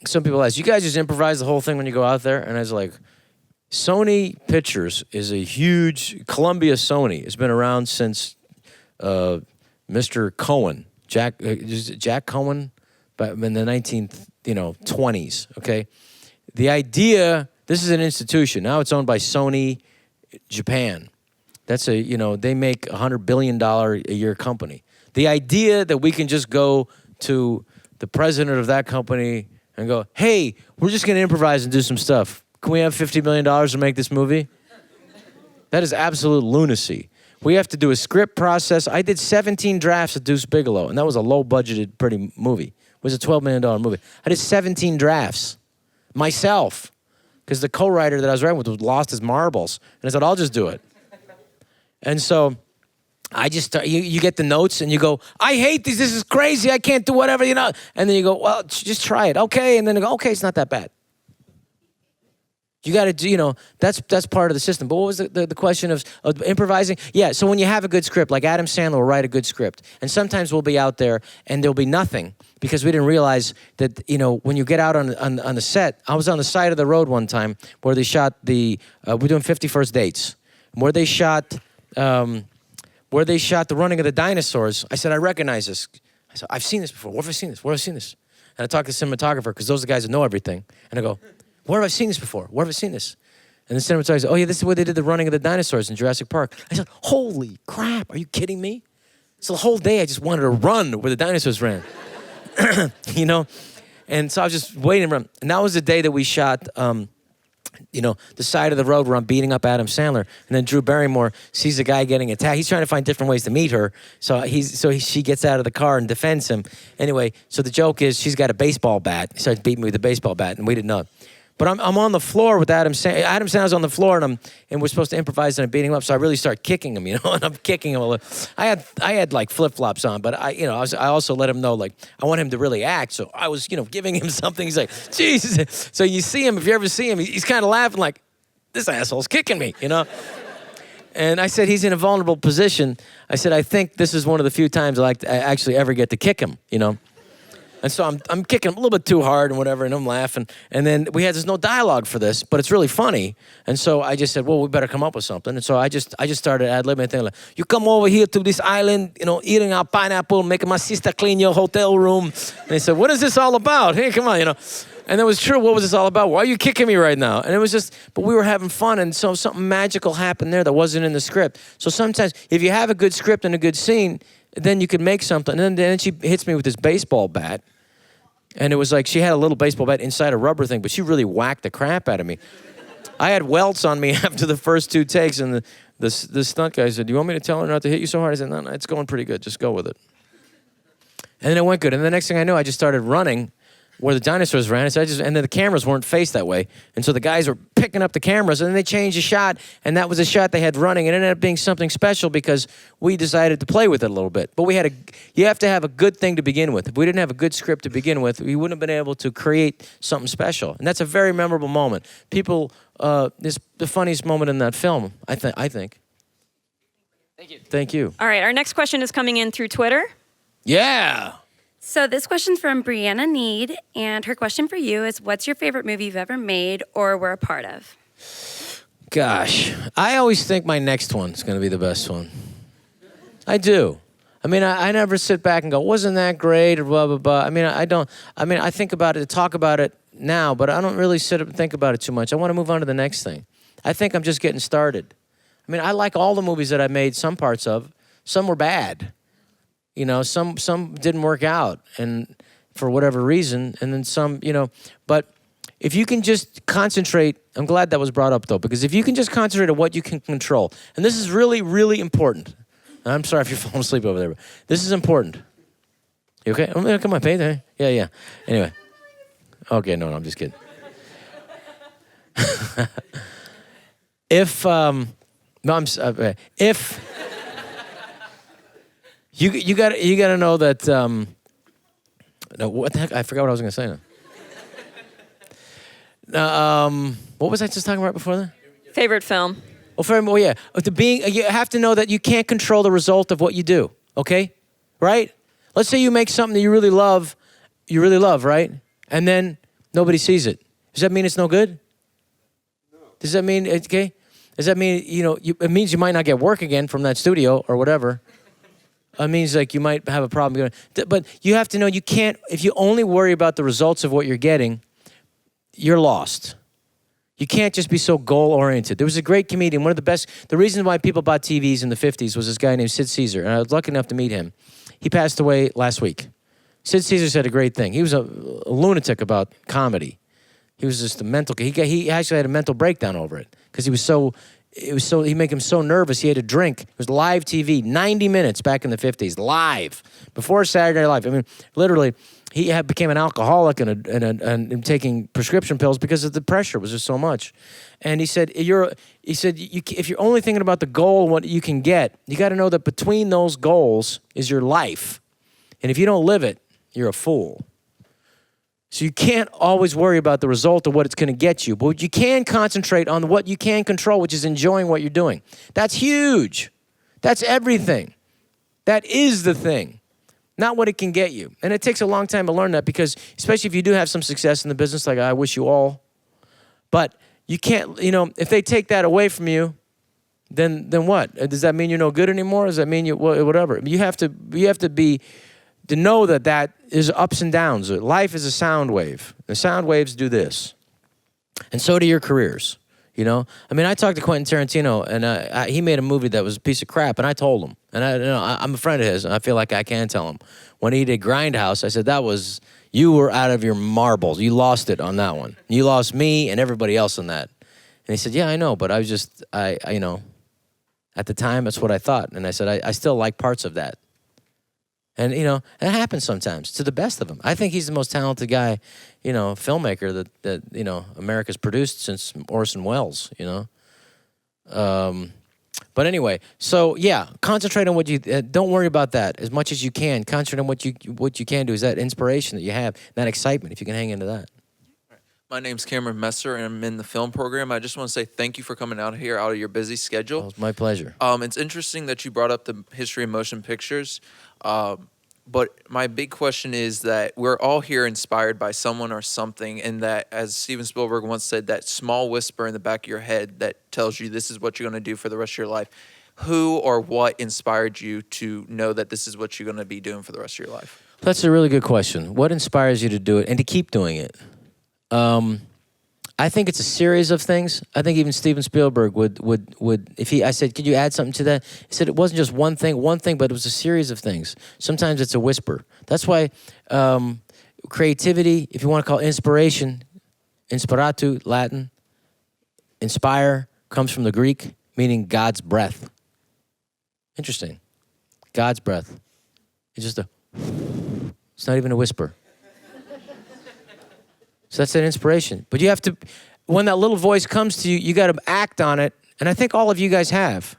some people ask, you guys just improvise the whole thing when you go out there? And I was like, Sony Pictures is a huge, Columbia Sony has been around since Mr. Cohen Jack Cohen, but in the 1920s. Okay, the idea. This is an institution now. It's owned by Sony, Japan. That's they make $100 billion a year company. The idea that we can just go to the president of that company and go, hey, we're just going to improvise and do some stuff. Can we have $50 million to make this movie? That is absolute lunacy. We have to do a script process. I did 17 drafts of Deuce Bigalow, and that was a low-budgeted, pretty movie. It was a $12 million movie. I did 17 drafts myself because the co-writer that I was writing with lost his marbles. And I said, I'll just do it. And so I just start, you get the notes and you go, I hate these. This is crazy. I can't do whatever, And then you go, well, just try it. Okay. And then you go, okay, it's not that bad. You got to do, that's part of the system. But what was the question of improvising? Yeah, so when you have a good script, like Adam Sandler will write a good script. And sometimes we'll be out there and there'll be nothing because we didn't realize that, when you get out on the set, I was on the side of the road one time where they shot we're doing 50 First Dates, where they shot the running of the dinosaurs. I said, I recognize this. I said, I've seen this before. Where have I seen this? Where have I seen this? And I talked to the cinematographer because those are the guys that know everything. And I go, where have I seen this before? Where have I seen this? And the cinematographer said, oh, yeah, this is where they did the running of the dinosaurs in Jurassic Park. I said, holy crap, are you kidding me? So the whole day I just wanted to run where the dinosaurs ran. And so I was just waiting around. And that was the day that we shot, the side of the road where I'm beating up Adam Sandler. And then Drew Barrymore sees a guy getting attacked. He's trying to find different ways to meet her. She gets out of the car and defends him. Anyway, so the joke is she's got a baseball bat. He starts beating me with a baseball bat, and we didn't know. But I'm on the floor with Adam Sandler. Adam Sandler's on the floor, and we're supposed to improvise, and I'm beating him up. So I really start kicking him, and I'm kicking him. I had like flip-flops on, but I also let him know, like, I want him to really act. So I was, giving him something. He's like, Jesus. So you see him, if you ever see him, he's kind of laughing like, this asshole's kicking me, And I said, he's in a vulnerable position. I said, I think this is one of the few times I actually ever get to kick him, And so I'm kicking him a little bit too hard and whatever, and I'm laughing. And then there's no dialogue for this, but it's really funny. And so I just said, well, we better come up with something. And so I just started ad-libbing and thinking, like, you come over here to this island, eating our pineapple, making my sister clean your hotel room. And they said, what is this all about? Hey, come on, And it was true. What was this all about? Why are you kicking me right now? And it was but we were having fun. And so something magical happened there that wasn't in the script. So sometimes if you have a good script and a good scene, then you could make something. And then she hits me with this baseball bat. And it was like she had a little baseball bat inside a rubber thing, but she really whacked the crap out of me. I had welts on me after the first 2 takes, and the stunt guy said, do you want me to tell her not to hit you so hard? I said, no, it's going pretty good. Just go with it. And then it went good. And the next thing I knew, I just started running where the dinosaurs ran. So and then the cameras weren't faced that way. And so the guys were picking up the cameras, and then they changed the shot, and that was a shot they had running. And it ended up being something special because we decided to play with it a little bit. But you have to have a good thing to begin with. If we didn't have a good script to begin with, we wouldn't have been able to create something special. And that's a very memorable moment. People, it's the funniest moment in that film, I think. Thank you. Thank you. All right, our next question is coming in through Twitter. Yeah. So this question's from Brianna Need, and her question for you is, what's your favorite movie you've ever made or were a part of? Gosh, I always think my next one's going to be the best one. I do. I never sit back and go, wasn't that great, or blah, blah, blah. I think about it, talk about it now, but I don't really sit up and think about it too much. I want to move on to the next thing. I think I'm just getting started. I like all the movies that I made some parts of. Some were bad. Some didn't work out, and for whatever reason, and then some, but if you can just concentrate, I'm glad that was brought up though, because if you can just concentrate on what you can control, and this is really, really important. I'm sorry if you're falling asleep over there, but this is important. You okay? Come on, pay there. Yeah. Anyway. Okay, no, I'm just kidding. If You gotta know that. No, what the heck? I forgot what I was gonna say now. What was I just talking about before that? Favorite film. Oh, yeah. You have to know that you can't control the result of what you do. Okay, right? Let's say you make something that you really love, right? And then nobody sees it. Does that mean it's no good? No. Does that mean it's okay? Does that mean it means you might not get work again from that studio or whatever? It means like you might have a problem. But you have to know you can't, if you only worry about the results of what you're getting, you're lost. You can't just be so goal-oriented. There was a great comedian, one of the best. The reason why people bought TVs in the 50s was this guy named Sid Caesar, and I was lucky enough to meet him. He passed away last week. Sid Caesar said a great thing. He was a lunatic about comedy. He was just a mental. He actually had a mental breakdown over it because he made him so nervous he had to drink. It was live TV, 90 minutes back in the 50s, live, before Saturday Night Live. I mean, literally, he became an alcoholic and taking prescription pills because of the pressure was just so much. And he said, if you're only thinking about the goal and what you can get, you got to know that between those goals is your life. And if you don't live it, you're a fool. So you can't always worry about the result of what it's going to get you, but you can concentrate on what you can control, which is enjoying what you're doing. That's huge. That's everything. That is the thing, not what it can get you. And it takes a long time to learn that because, especially if you do have some success in the business, like I wish you all, but you can't, if they take that away from you, then what? Does that mean you're no good anymore? Does that mean whatever? You have to know that is ups and downs. Life is a sound wave. The sound waves do this. And so do your careers, I mean, I talked to Quentin Tarantino, and he made a movie that was a piece of crap, and I told him. And I'm a friend of his, and I feel like I can tell him. When he did Grindhouse, I said, you were out of your marbles. You lost it on that one. You lost me and everybody else on that. And he said, yeah, I know, but I was just, at the time, that's what I thought. And I said, I still like parts of that. And, it happens sometimes to the best of them. I think he's the most talented guy, filmmaker that America's produced since Orson Welles, But anyway, so yeah, concentrate on what you, don't worry about that as much as you can. Concentrate on what you can do is that inspiration that you have, that excitement, if you can hang into that. My name's Cameron Messer, and I'm in the film program. I just want to say thank you for coming out here out of your busy schedule. Oh, it's my pleasure. It's interesting that you brought up the history of motion pictures. But my big question is that we're all here inspired by someone or something, and that, as Steven Spielberg once said, that small whisper in the back of your head that tells you this is what you're going to do for the rest of your life. Who or what inspired you to know that this is what you're going to be doing for the rest of your life? That's a really good question. What inspires you to do it and to keep doing it? I think it's a series of things. I think even Steven Spielberg would I said, could you add something to that? He said it wasn't just one thing, but it was a series of things. Sometimes it's a whisper. That's why creativity, if you want to call it inspiration, inspiratu, Latin, inspire, comes from the Greek, meaning God's breath. Interesting. God's breath. It's just it's not even a whisper. So that's an inspiration. But you have to, when that little voice comes to you, you got to act on it. And I think all of you guys have.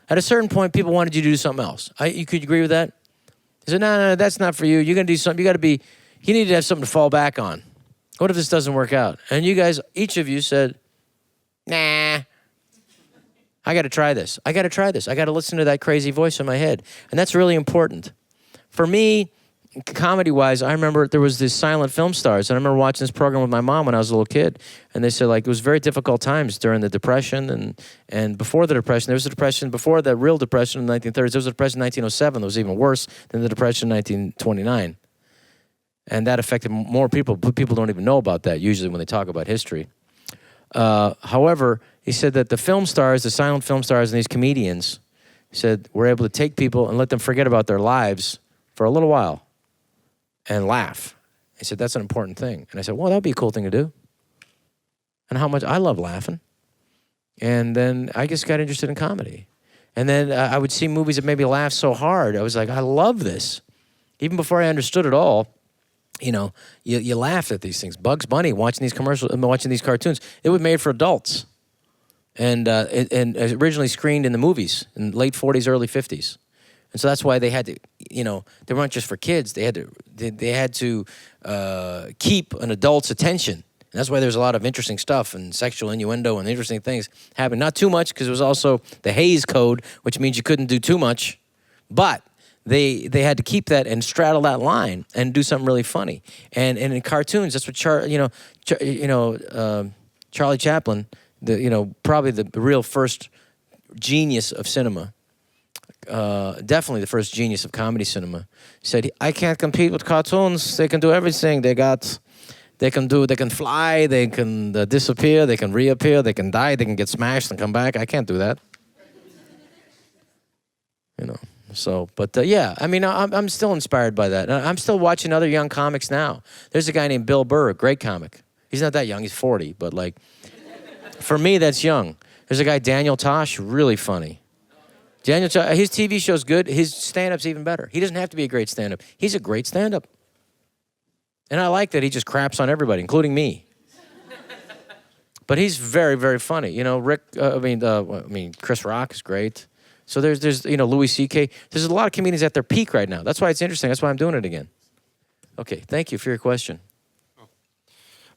At a certain point, people wanted you to do something else. You could agree with that? They said, no, that's not for you. You're going to do something. You need to have something to fall back on. What if this doesn't work out? And you guys, each of you said, nah, I got to try this. I got to listen to that crazy voice in my head. And that's really important. For me, comedy-wise, I remember there was these silent film stars, and I remember watching this program with my mom when I was a little kid, and they said, it was very difficult times during the Depression and before the Depression. There was a Depression before the real Depression in the 1930s. There was a Depression in 1907 that was even worse than the Depression in 1929. And that affected more people. People don't even know about that usually when they talk about history. However, he said that the film stars, the silent film stars and these comedians, he said, were able to take people and let them forget about their lives for a little while and laugh. He said, that's an important thing. And I said, well, that would be a cool thing to do. And how much I love laughing. And then I just got interested in comedy. And then I would see movies that made me laugh so hard. I was like, I love this. Even before I understood it all, you laugh at these things. Bugs Bunny, watching these commercials, watching these cartoons, it was made for adults. And originally screened in the movies in late 40s, early 50s. And so that's why they had to, they weren't just for kids. They had to keep an adult's attention. And that's why there's a lot of interesting stuff and sexual innuendo and interesting things happening. Not too much, because it was also the Hays Code, which means you couldn't do too much. But they had to keep that and straddle that line and do something really funny. And in cartoons, that's what Charlie Chaplin, probably the real first genius of cinema. definitely the first genius of comedy cinema, said, I can't compete with cartoons. They can do everything. They can fly, they can disappear, they can reappear, they can die, they can get smashed and come back. I can't do that. You know, so, but yeah, I mean, I'm still inspired by that. I'm still watching other young comics now. There's a guy named Bill Burr, a great comic. He's not that young, he's 40, but like, for me, that's young. There's a guy, Daniel Tosh, really funny. Daniel Tosh, his TV show's good, his stand-up's even better. He doesn't have to be a great stand-up. He's a great stand-up. And I like that he just craps on everybody, including me. But he's very, very funny. You know, Chris Rock is great. So there's Louis C.K. There's a lot of comedians at their peak right now. That's why it's interesting. That's why I'm doing it again. Okay, thank you for your question.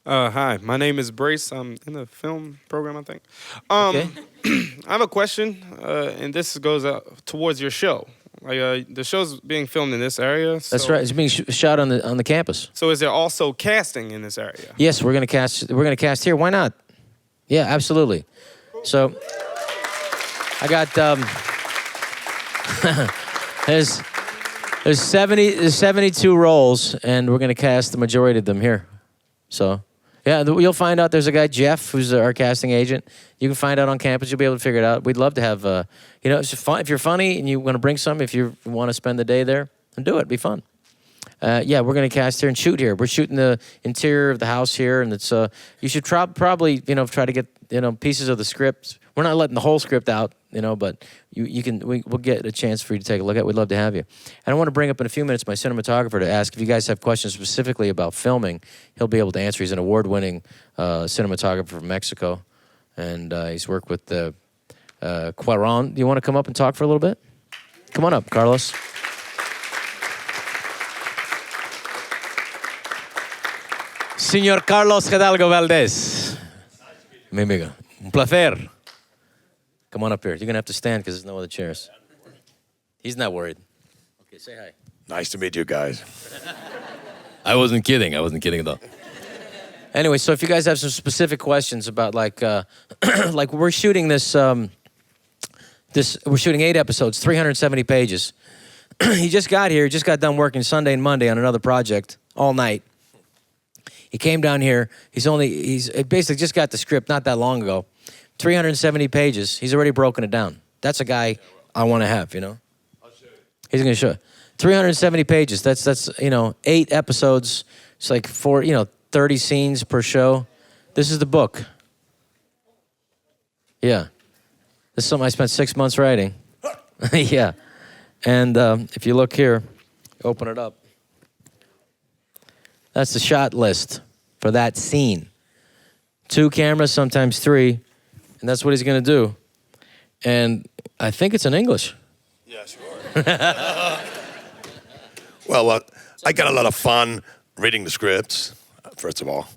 Hi, my name is Brace. I'm in the film program, I think. Okay. I have a question, and this goes towards your show. Like the show's being filmed in this area. That's right. It's being shot on the campus. So is there also casting in this area? Yes, we're gonna cast. We're gonna cast here. Why not? Yeah, absolutely. So I got there's 72 roles, and we're gonna cast the majority of them here. So yeah, you'll find out. There's a guy, Jeff, who's our casting agent. You can find out on campus. You'll be able to figure it out. We'd love to have, it's just fun. If you're funny and you want to bring some, if you want to spend the day there, then do it. It'd be fun. Yeah, we're going to cast here and shoot here. We're shooting the interior of the house here, and it's you should probably try to get pieces of the script. We're not letting the whole script out, but we'll get a chance for you to take a look at it. We'd love to have you. And I want to bring up in a few minutes my cinematographer to ask if you guys have questions specifically about filming. He'll be able to answer. He's an award-winning cinematographer from Mexico, and he's worked with Cuarón. Do you want to come up and talk for a little bit? Come on up, Carlos. Señor Carlos Hidalgo Valdez. Mi amigo. Un placer. Come on up here. You're going to have to stand because there's no other chairs. He's not worried. Okay, say hi. Nice to meet you guys. I wasn't kidding at all. Anyway, so if you guys have some specific questions about like we're shooting this, we're shooting 8 episodes, 370 pages. He just got here, just got done working Sunday and Monday on another project all night. He came down here. He's basically just got the script not that long ago. 370 pages. He's already broken it down. That's a guy I want to have, I'll show you. He's going to show you. 370 pages. That's 8 episodes. It's like 30 scenes per show. This is the book. Yeah. This is something I spent 6 months writing. Yeah. And if you look here, open it up. That's the shot list for that scene. 2 cameras, sometimes 3. And that's what he's going to do. And I think it's in English. Yeah, sure. Well, I got a lot of fun reading the scripts, first of all.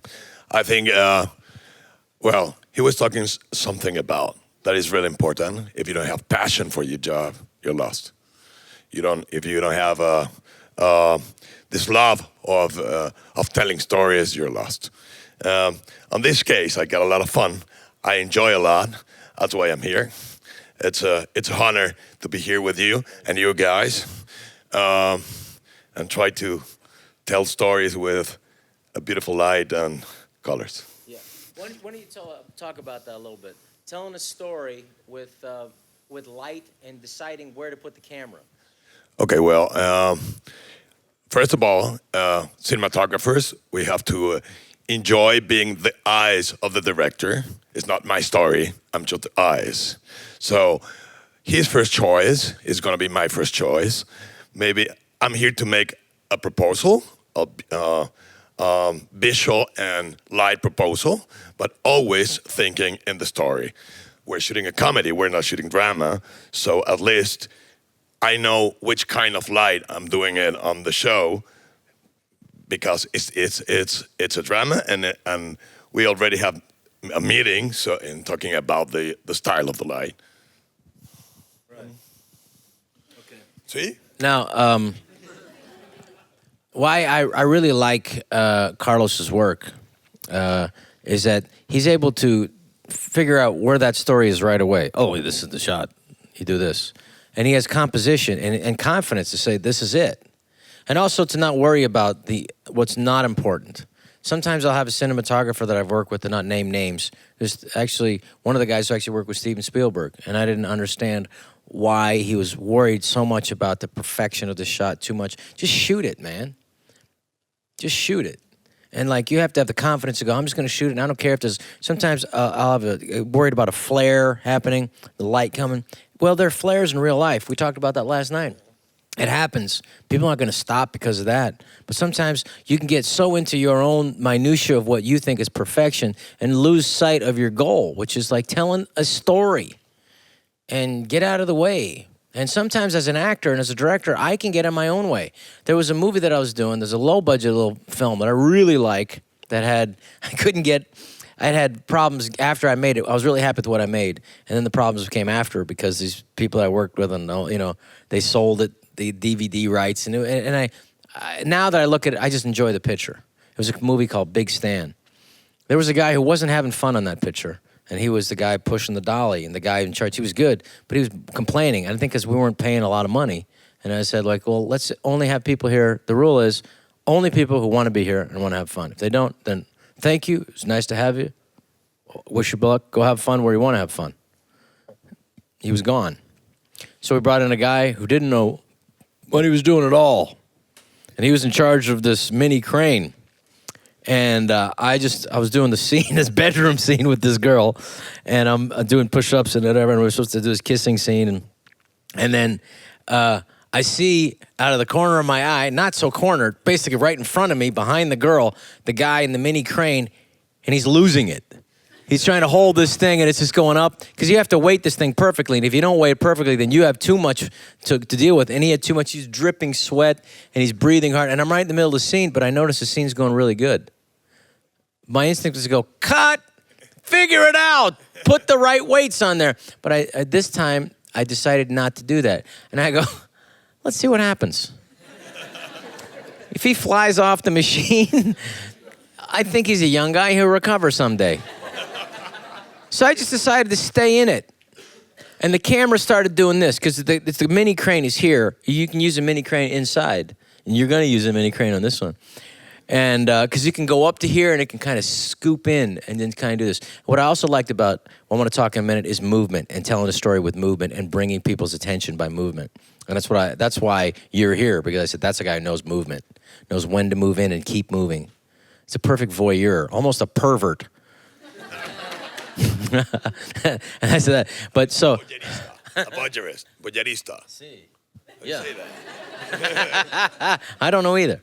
I think, he was talking something about that is really important. If you don't have passion for your job, you're lost. If you don't have this love of telling stories, you're lost. On this case, I got a lot of fun. I enjoy a lot. That's why I'm here. It's an honor to be here with you and you guys, and try to tell stories with a beautiful light and colors. Yeah. Why don't you talk about that a little bit? Telling a story with light and deciding where to put the camera. Okay. Well, first of all, cinematographers, we have to enjoy being the eyes of the director. It's not my story. I'm just the eyes. So his first choice is going to be my first choice. Maybe I'm here to make a proposal, a visual and light proposal, but always thinking in the story. We're shooting a comedy. We're not shooting drama. So at least I know which kind of light I'm doing it on the show, because it's a drama, and we already have a meeting in talking about the style of the light. Right. Okay. See? Now, why I really like Carlos's work is that he's able to figure out where that story is right away. Oh, this is the shot. You do this. And he has composition and confidence to say, this is it. And also to not worry about what's not important. Sometimes I'll have a cinematographer that I've worked with, to not name names. There's actually one of the guys who actually worked with Steven Spielberg, and I didn't understand why he was worried so much about the perfection of the shot too much. Just shoot it, man. Just shoot it. And like, you have to have the confidence to go, I'm just going to shoot it. And I don't care if there's, sometimes I'll have worried about a flare happening, the light coming. Well, there are flares in real life. We talked about that last night. It happens. People aren't going to stop because of that. But sometimes you can get so into your own minutia of what you think is perfection and lose sight of your goal, which is like telling a story, and get out of the way. And sometimes as an actor and as a director, I can get in my own way. There was a movie that I was doing. There's a low-budget little film that I really like that I had problems after I made it. I was really happy with what I made. And then the problems came after because these people I worked with, and they sold it, the DVD rights. And I now that I look at it, I just enjoy the picture. It was a movie called Big Stan. There was a guy who wasn't having fun on that picture. And he was the guy pushing the dolly, and the guy in charge. He was good, but he was complaining. I think because we weren't paying a lot of money. And I said, like, well, let's only have people here. The rule is only people who want to be here and want to have fun. If they don't, then thank you. It's nice to have you. Wish you luck. Go have fun where you want to have fun. He was gone. So we brought in a guy who didn't know what he was doing at all. And he was in charge of this mini crane. And I was doing the scene, this bedroom scene with this girl, and I'm doing push-ups and whatever, and we were supposed to do this kissing scene, and then I see out of the corner of my eye, not so cornered, basically right in front of me, behind the girl, the guy in the mini crane, and he's losing it. He's trying to hold this thing, and it's just going up, because you have to weight this thing perfectly, and if you don't weigh it perfectly, then you have too much to deal with, and he had too much. He's dripping sweat, and he's breathing hard, and I'm right in the middle of the scene, but I notice the scene's going really good. My instinct was to go, cut, figure it out, put the right weights on there. But this time, I decided not to do that. And I go, let's see what happens. If he flies off the machine, I think he's a young guy who'll recover someday. So I just decided to stay in it. And the camera started doing this, because the mini crane is here. You can use a mini crane inside. And you're going to use a mini crane on this one. And because you can go up to here and it can kind of scoop in and then kind of do this. What I also liked about what I'm going to talk in a minute is movement, and telling a story with movement and bringing people's attention by movement. And that's why you're here, because I said that's a guy who knows movement, knows when to move in and keep moving. It's a perfect voyeur, almost a pervert. And I said that, but so. A voyeurist, voyeurista. See. Yeah. Say that? I don't know either.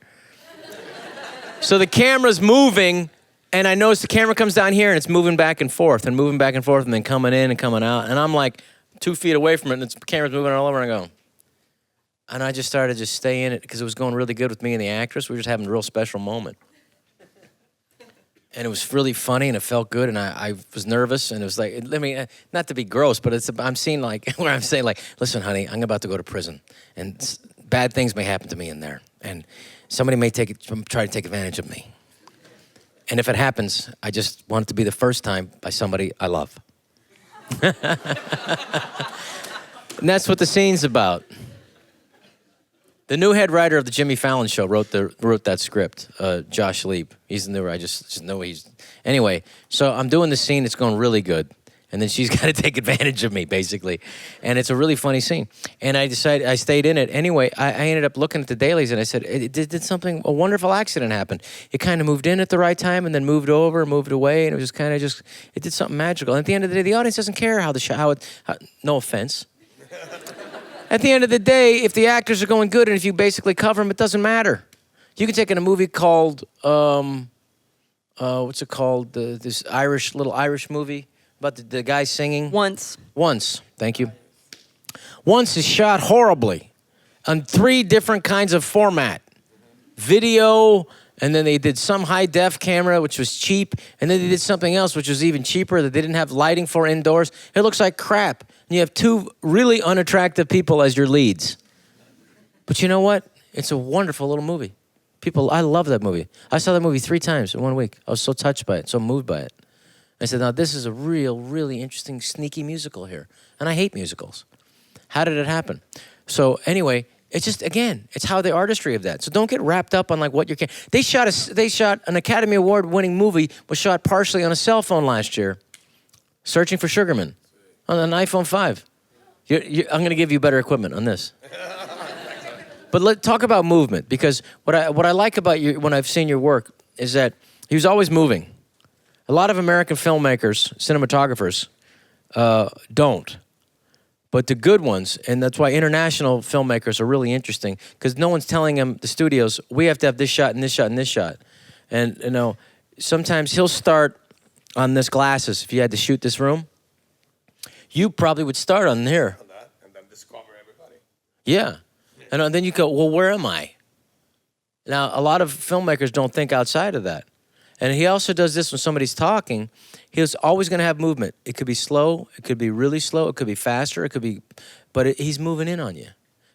So the camera's moving, and I notice the camera comes down here, and it's moving back and forth, and then coming in and coming out. And I'm like 2 feet away from it, and the camera's moving all over, and I go. And I just started to stay in it, because it was going really good with me and the actress. We were just having a real special moment. And it was really funny, and it felt good, and I was nervous, and it was like, not to be gross, but I'm seeing like, where I'm saying like, listen, honey, I'm about to go to prison, and bad things may happen to me in there. And somebody may try to take advantage of me. And if it happens, I just want it to be the first time by somebody I love. And that's what the scene's about. The new head writer of the Jimmy Fallon Show wrote that script, Josh Lieb. He's the new writer. I just know he's... Anyway, so I'm doing the scene. It's going really good. And then she's got to take advantage of me, basically. And it's a really funny scene. And I stayed in it. Anyway, I ended up looking at the dailies, and I said, a wonderful accident happened. It kind of moved in at the right time, and then moved over, moved away, and it was kind of it did something magical. And at the end of the day, the audience doesn't care no offense. At the end of the day, if the actors are going good, and if you basically cover them, it doesn't matter. You can take in a movie called, what's it called? This little Irish movie. About the guy singing? Once. Thank you. Once is shot horribly on 3 different kinds of format. Video, and then they did some high-def camera, which was cheap, and then they did something else, which was even cheaper, that they didn't have lighting for indoors. It looks like crap. And you have 2 really unattractive people as your leads. But you know what? It's a wonderful little movie. I love that movie. I saw that movie 3 times in 1 week. I was so touched by it, so moved by it. I said, now this is a really interesting, sneaky musical here. And I hate musicals. How did it happen? So anyway, it's just, again, it's how the artistry of that. So don't get wrapped up on like what you're. They shot an Academy Award winning movie was shot partially on a cell phone last year, Searching for Sugarman, on an iPhone 5. I'm going to give you better equipment on this. But let's talk about movement, because what I like about you when I've seen your work is that he was always moving. A lot of American filmmakers, cinematographers, don't. But the good ones, and that's why international filmmakers are really interesting, because no one's telling them, the studios, we have to have this shot and this shot and this shot. And, you know, sometimes he'll start on this glasses. If you had to shoot this room, you probably would start on here. And then discover everybody. Yeah. And then you go, well, where am I? Now, a lot of filmmakers don't think outside of that. And he also does this when somebody's talking. He's always going to have movement. It could be slow. It could be really slow. It could be faster. It could be, but he's moving in on you.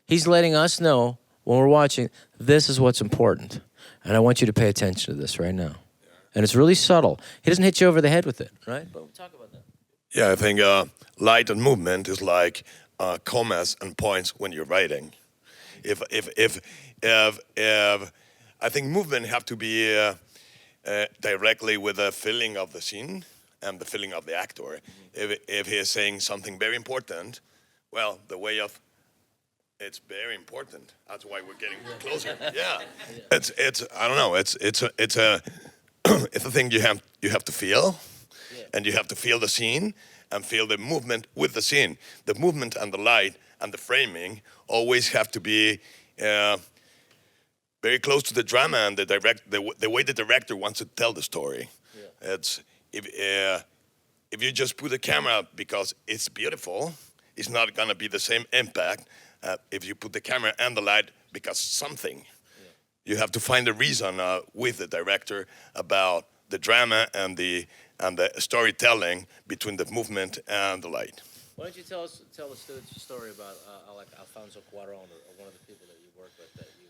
He's letting us know when we're watching, this is what's important. And I want you to pay attention to this right now. And it's really subtle. He doesn't hit you over the head with it, right? But we'll talk about that. Yeah, I think light and movement is like commas and points when you're writing. If I think movement have to be directly with the feeling of the scene and the feeling of the actor. If he is saying something very important, well, the way of it's very important. That's why we're getting closer. Yeah, it's I don't know. It's a it's a thing you have to feel, and you have to feel the scene and feel the movement with the scene. The movement and the light and the framing always have to be very close to the drama and the way the director wants to tell the story. Yeah. It's if you just put a camera because it's beautiful, it's not gonna be the same impact if you put the camera and the light because something. Yeah. You have to find a reason with the director about the drama and the storytelling between the movement and the light. Why don't you tell the students a story about like Alfonso Cuarón or one of the people that you work with that you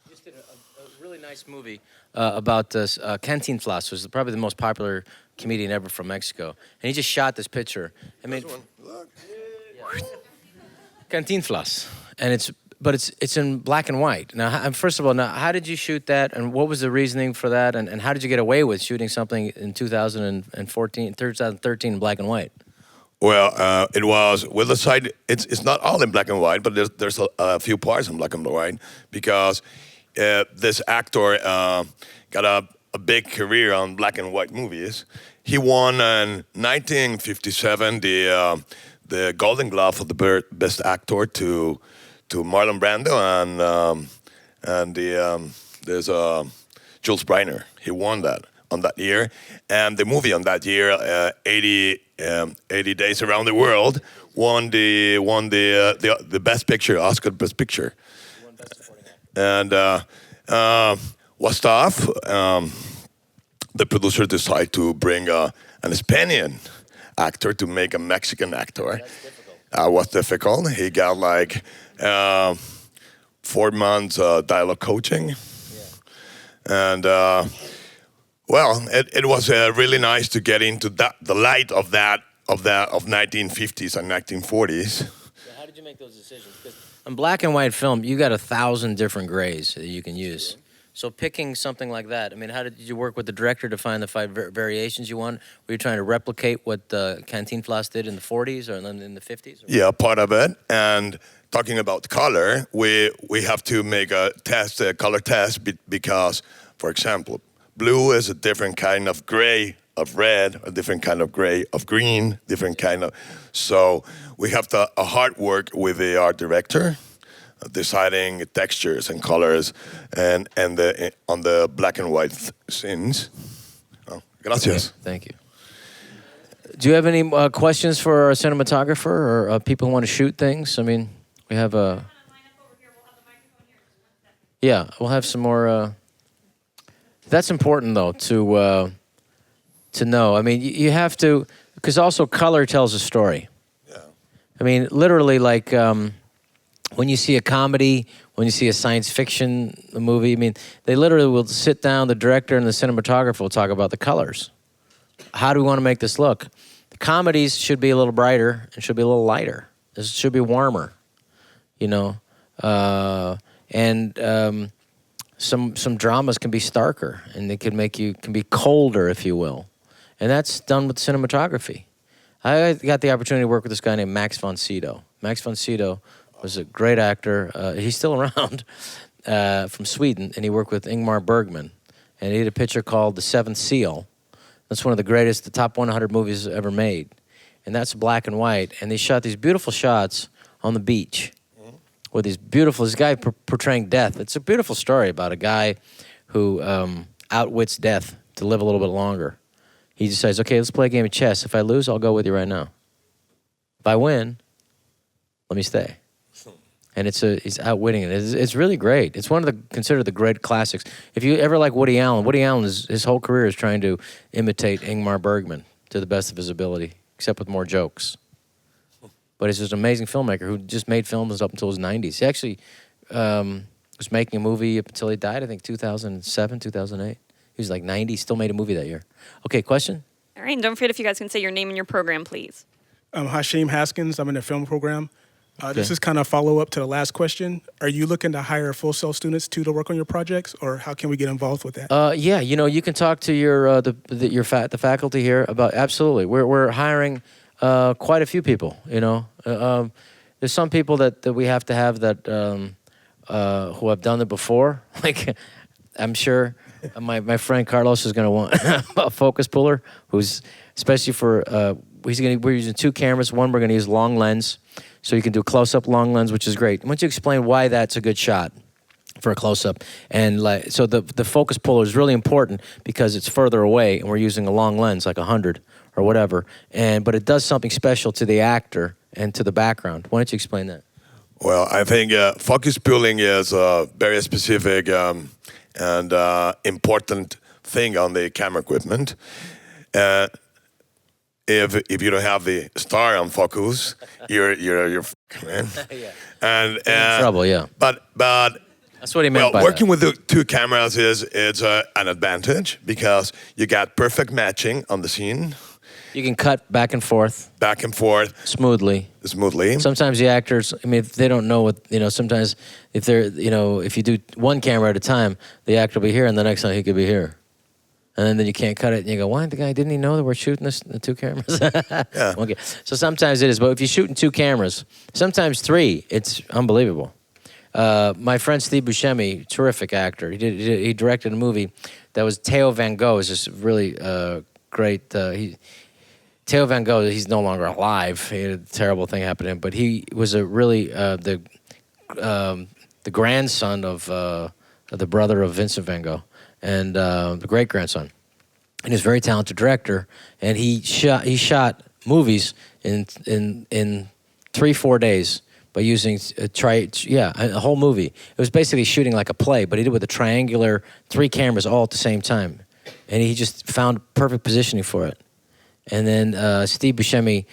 just did a really nice movie about this Cantinflas, was probably the most popular comedian ever from Mexico, and he just shot this picture. I mean, Cantinflas, and it's in black and white. Now, first of all, how did you shoot that, and what was the reasoning for that, and how did you get away with shooting something in 2013 in black and white? Well, it was with the side. It's not all in black and white, but there's a few parts in black and white because this actor got a big career on black and white movies. He won in 1957 the Golden Glove for the best actor to Marlon Brando and there's Jules Briner. He won that on that year, and the movie on that year, 80 Days Around the World, won the best picture, Oscar Best Picture, and was tough. The producer decided to bring an Spaniard actor to make a Mexican actor. Was difficult. He got like 4 months dialogue coaching, and well, it was really nice to get into the light of 1950s and 1940s. So how did you make those decisions? Because on black and white film, you got 1,000 different grays that you can use. So picking something like that, I mean, how did you work with the director to find the 5 variations you want? Were you trying to replicate what Cantinflas did in the 40s or in the 50s? Yeah, part of it. And talking about color, we have to make a color test, because, for example, blue is a different kind of gray of red, a different kind of gray of green, different kind of. So we have a hard work with the art director, deciding textures and colors, and on the black and white scenes. Oh, gracias. Okay, thank you. Do you have any questions for our cinematographer or people who want to shoot things? I mean, we have a. Yeah, we'll have some more. That's important though to know. I mean, you have to, because also color tells a story. Yeah. I mean, literally, like. When you see a comedy, when you see a science fiction movie, I mean, they literally will sit down, the director and the cinematographer will talk about the colors. How do we want to make this look? The comedies should be a little brighter and should be a little lighter. This should be warmer, you know. Some dramas can be starker, and they can be colder, if you will. And that's done with cinematography. I got the opportunity to work with this guy named Max von Sydow. Max von Sydow was a great actor. He's still around, from Sweden, and he worked with Ingmar Bergman. And he did a picture called The Seventh Seal. That's one of the top 100 movies ever made. And that's black and white. And they shot these beautiful shots on the beach with this guy portraying death. It's a beautiful story about a guy who outwits death to live a little bit longer. He decides, okay, let's play a game of chess. If I lose, I'll go with you right now. If I win, let me stay. And he's outwitting it. It's really great. It's considered the great classics. If you ever like Woody Allen, his whole career is trying to imitate Ingmar Bergman to the best of his ability, except with more jokes. But he's just an amazing filmmaker who just made films up until his 90s. He actually was making a movie up until he died, I think 2007, 2008. He was like 90, still made a movie that year. Okay, question? All right, and don't forget if you guys can say your name and your program, please. Hashim Haskins. I'm in the film program. Okay. This is kind of follow up to the last question. Are you looking to hire full cell students to work on your projects, or how can we get involved with that? Yeah, you can talk to the faculty here about, absolutely. We're hiring quite a few people. There's some people that we have to have that who have done it before. Like, I'm sure my friend Carlos is going to want a focus puller, who's especially for we're using 2 cameras. One, we're going to use long lens, so you can do close-up long lens, which is great. Once you explain why that's a good shot for a close-up, and so the focus puller is really important because it's further away, and we're using a long lens, like 100 or whatever. But it does something special to the actor and to the background. Why don't you explain that? Well, I think focus pulling is a very specific and important thing on the camera equipment. If you don't have the star on focus, you're man. Yeah. And in trouble, yeah. But that's what he meant by working that. with the 2 cameras it's an advantage because you got perfect matching on the scene. You can cut back and forth smoothly. Sometimes the actors, if they don't know what, sometimes if you do 1 camera at a time, the actor will be here and the next time he could be here. And then you can't cut it and you go, why didn't he know that we're shooting the 2 cameras? Yeah. Okay. So sometimes it is, but if you're shooting 2 cameras, sometimes 3, it's unbelievable. My friend Steve Buscemi, terrific actor. He directed a movie that was Theo Van Gogh. Is just really great. Theo Van Gogh, he's no longer alive. He had a terrible thing happen to him, but he was a really the grandson of the brother of Vincent Van Gogh, and the great grandson. And he's a very talented director. And he shot movies in 3-4 days by using a whole movie. It was basically shooting like a play, but he did it with a triangular 3 cameras all at the same time, and he just found perfect positioning for it. And then Steve Buscemi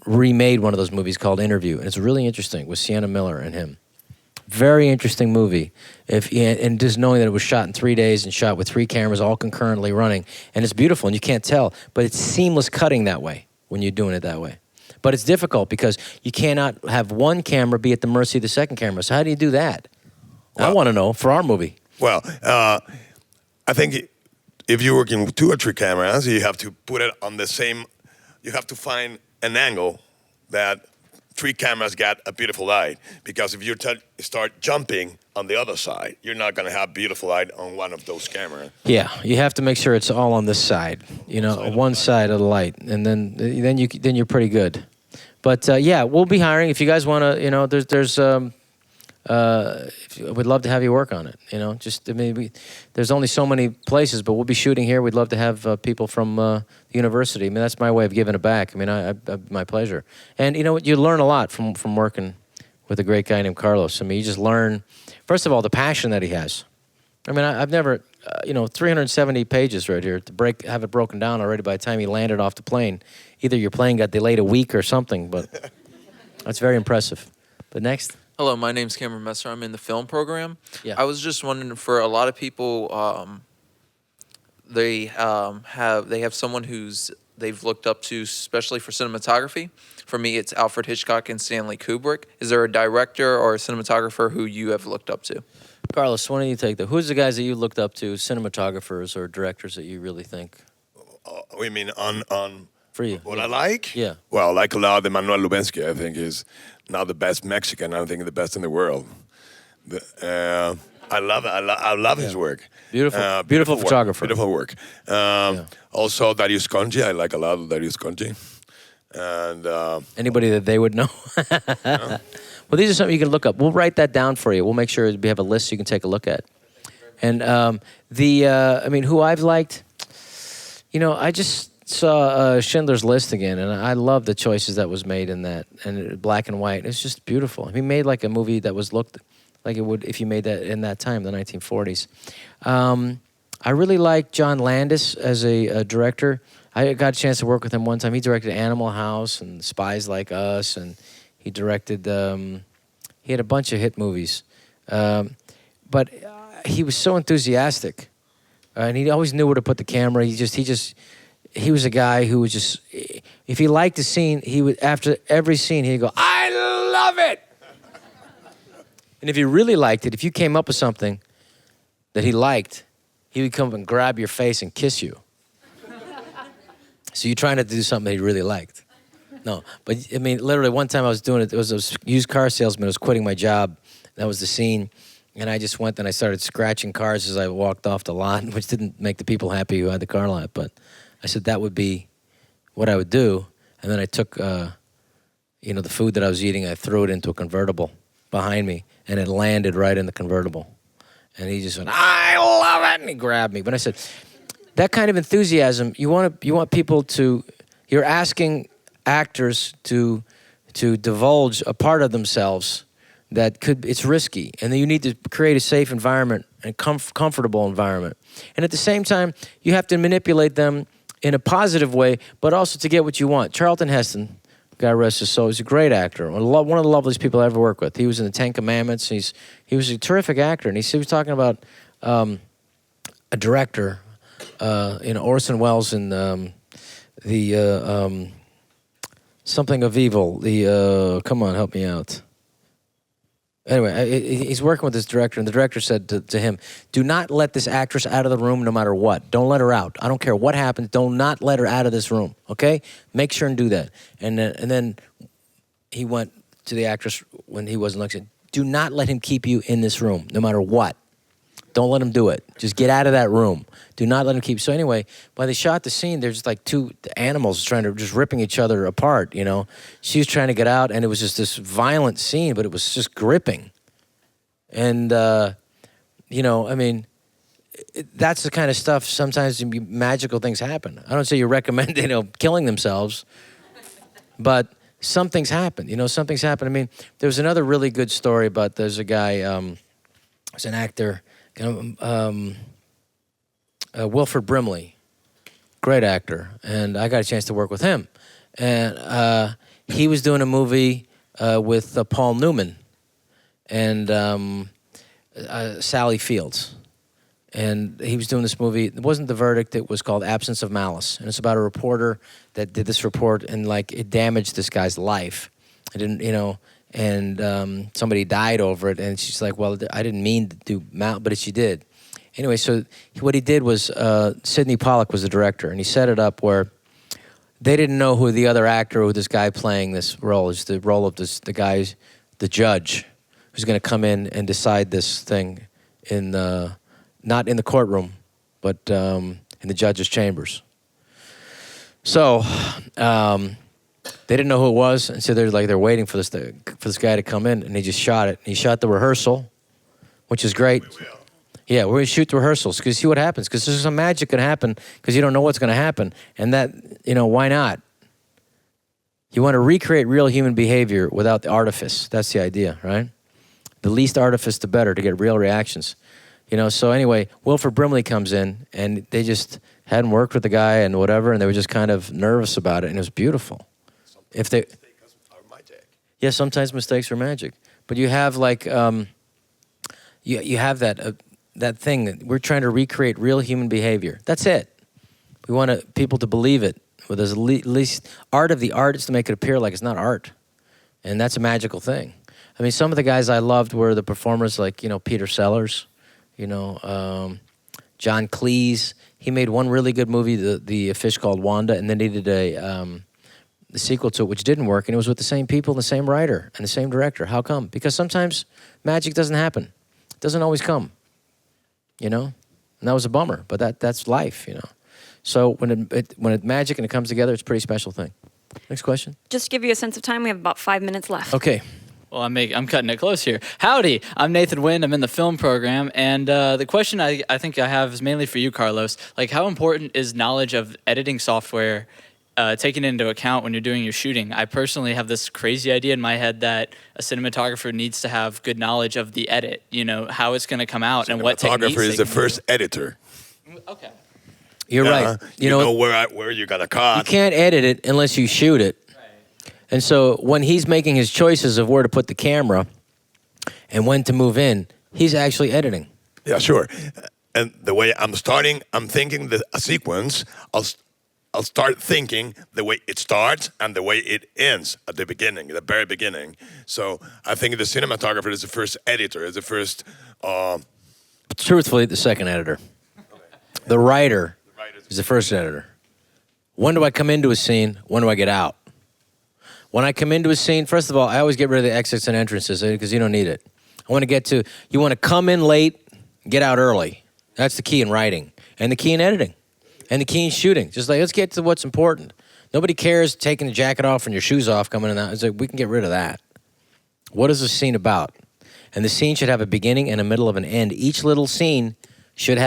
remade one of those movies called Interview, and it's really interesting with Sienna Miller and him. Very interesting movie. And just knowing that it was shot in 3 days and shot with 3 cameras all concurrently running, and it's beautiful, and you can't tell, but it's seamless cutting that way when you're doing it that way. But it's difficult because you cannot have 1 camera be at the mercy of the second camera. So how do you do that? I want to know for our movie. Well, I think if you're working with 2 or 3 cameras, you have to put it on the same. You have to find an angle that 3 cameras get a beautiful light. Because if you start jumping on the other side, you're not going to have beautiful light on one of those cameras. Yeah, you have to make sure it's all on this side. One side of the light, and then you're pretty good. But yeah, we'll be hiring if you guys want to. We'd love to have you work on it. There's only so many places, but we'll be shooting here. We'd love to have people from the university. That's my way of giving it back. My pleasure. And you know what? You learn a lot from working with a great guy named Carlos. You just learn, first of all, the passion that he has. I've never, 370 pages right here to have it broken down already by the time he landed off the plane. Either your plane got delayed a week or something, but that's very impressive. But next. Hello, my name's Cameron Messer. I'm in the film program. Yeah. I was just wondering, for a lot of people, they have someone who's they've looked up to, especially for cinematography. For me, it's Alfred Hitchcock and Stanley Kubrick. Is there a director or a cinematographer who you have looked up to? Carlos, why don't you take that? Who's the guys that you looked up to, cinematographers or directors that you really think? We mean on For you. what I like? Yeah. Well, I like a lot of Manuel Lubensky. I think is now the best Mexican. I think the best in the world. I love his work. Beautiful work, photographer. Beautiful work. Also, Darius Conji. I like a lot of Darius Conji. And anybody that they would know. Well, these are something you can look up. We'll write that down for you. We'll make sure we have a list you can take a look at. And who I've liked, I just saw Schindler's List again, and I love the choices that was made in that, and black and white. It's just beautiful. He made like a movie that was looked like it would if you made that in that time, the 1940s. I really like John Landis as a director. I got a chance to work with him one time. He directed Animal House and Spies Like Us, and he directed, he had a bunch of hit movies. But he was so enthusiastic, and he always knew where to put the camera. He was a guy who was just, if he liked a scene, he would, after every scene, he'd go, I love it! And if he really liked it, if you came up with something that he liked, he would come up and grab your face and kiss you. So you're trying to do something that he really liked. No, but I mean, literally one time I was doing it, it was a used car salesman. I was quitting my job. That was the scene. And I just went and I started scratching cars as I walked off the lot, which didn't make the people happy who had the car lot. But I said that would be what I would do. And then I took, the food that I was eating, I threw it into a convertible behind me, and it landed right in the convertible. And he just went, I love it, and he grabbed me. But I said, that kind of enthusiasm, you want people to, you're asking actors to divulge a part of themselves that it's risky, and then you need to create a safe environment and comfortable environment. And at the same time, you have to manipulate them in a positive way, but also to get what you want. Charlton Heston, God rest his soul, he's a great actor. One of the loveliest people I ever worked with. He was in the Ten Commandments. He was a terrific actor, and he was talking about a director, Orson Welles in the Something of Evil. Come on, help me out. Anyway, he's working with this director, and the director said to him, do not let this actress out of the room no matter what. Don't let her out. I don't care what happens. Do not let her out of this room, okay? Make sure and do that. And then he went to the actress when he wasn't looking. Do not let him keep you in this room no matter what. Don't let him do it. Just get out of that room. Do not let him keep. So anyway, while they shot the scene, there's like two animals just ripping each other apart, She was trying to get out, and it was just this violent scene, but it was just gripping. And, that's the kind of stuff, sometimes magical things happen. I don't say you recommend, killing themselves, but something's happened. Something's happened. I mean, there was another really good story about, there's a guy, he's an actor, Wilford Brimley, great actor, and I got a chance to work with him. And he was doing a movie with Paul Newman and Sally Fields. And he was doing this movie. It wasn't The Verdict. It was called Absence of Malice. And it's about a reporter that did this report, and it damaged this guy's life. I didn't, and somebody died over it. And she's like, well, I didn't mean to do mal, but she did. Anyway, so what he did was, Sidney Pollack was the director, and he set it up where they didn't know who the other actor, who this guy playing this role is, the role of the guy, the judge, who's going to come in and decide this thing not in the courtroom, but in the judge's chambers. So they didn't know who it was, and so they're waiting for this guy to come in, and he just shot it. He shot the rehearsal, which is great. Yeah, we're going to shoot the rehearsals because see what happens. Because there's some magic going to happen because you don't know what's going to happen. And that, why not? You want to recreate real human behavior without the artifice. That's the idea, right? The least artifice, the better, to get real reactions. So anyway, Wilford Brimley comes in, and they just hadn't worked with the guy and whatever, and they were just kind of nervous about it, and it was beautiful. Yeah, sometimes mistakes are magic. But you have you have that thing that we're trying to recreate real human behavior. That's it. We want people to believe it. Where there's least art of the art is to make it appear like it's not art. And that's a magical thing. I mean, some of the guys I loved were the performers like, Peter Sellers, John Cleese. He made one really good movie, the Fish Called Wanda, and then he did the sequel to it, which didn't work, and it was with the same people and the same writer and the same director. How come? Because sometimes magic doesn't happen. It doesn't always come, And that was a bummer, but that's life, So when it's magic and it comes together, it's a pretty special thing. Next question. Just to give you a sense of time, we have about 5 minutes left. Okay. Well, I'm cutting it close here. Howdy, I'm Nathan Wynn. I'm in the film program, and the question I think I have is mainly for you, Carlos. Like, how important is knowledge of editing software taken into account when you're doing your shooting? I personally have this crazy idea in my head that a cinematographer needs to have good knowledge of the edit. How it's going to come out and what techniques. Cinematographer is the first editor. Okay. You're right. You know where you got to cut. You can't edit it unless you shoot it. And so when he's making his choices of where to put the camera and when to move in, he's actually editing. Yeah, sure. And the way I'm thinking a sequence, I'll start thinking the way it starts and the way it ends at the beginning, the very beginning. So I think the cinematographer is the first editor, is the first... Truthfully, the second editor. The writer is the first editor. When do I come into a scene? When do I get out? When I come into a scene, first of all, I always get rid of the exits and entrances because you don't need it. You want to come in late, get out early. That's the key in writing. And the key in editing. And the key in shooting. Just like, let's get to what's important. Nobody cares taking the jacket off and your shoes off coming in and out. It's like, we can get rid of that. What is the scene about? And the scene should have a beginning and a middle of an end. Each little scene should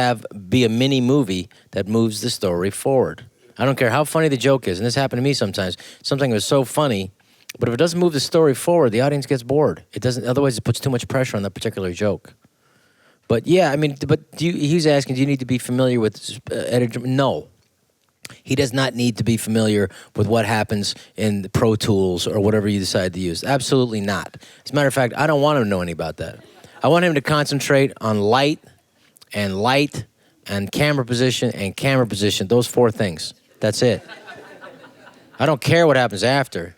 be a mini movie that moves the story forward. I don't care how funny the joke is, and this happened to me sometimes. Something was so funny, but if it doesn't move the story forward, the audience gets bored. It doesn't. Otherwise, it puts too much pressure on that particular joke. But yeah, I mean, he's asking, do you need to be familiar with editor? No. He does not need to be familiar with what happens in the Pro Tools or whatever you decide to use. Absolutely not. As a matter of fact, I don't want him to know any about that. I want him to concentrate on light and camera position, those 4 things. That's it. I don't care what happens after.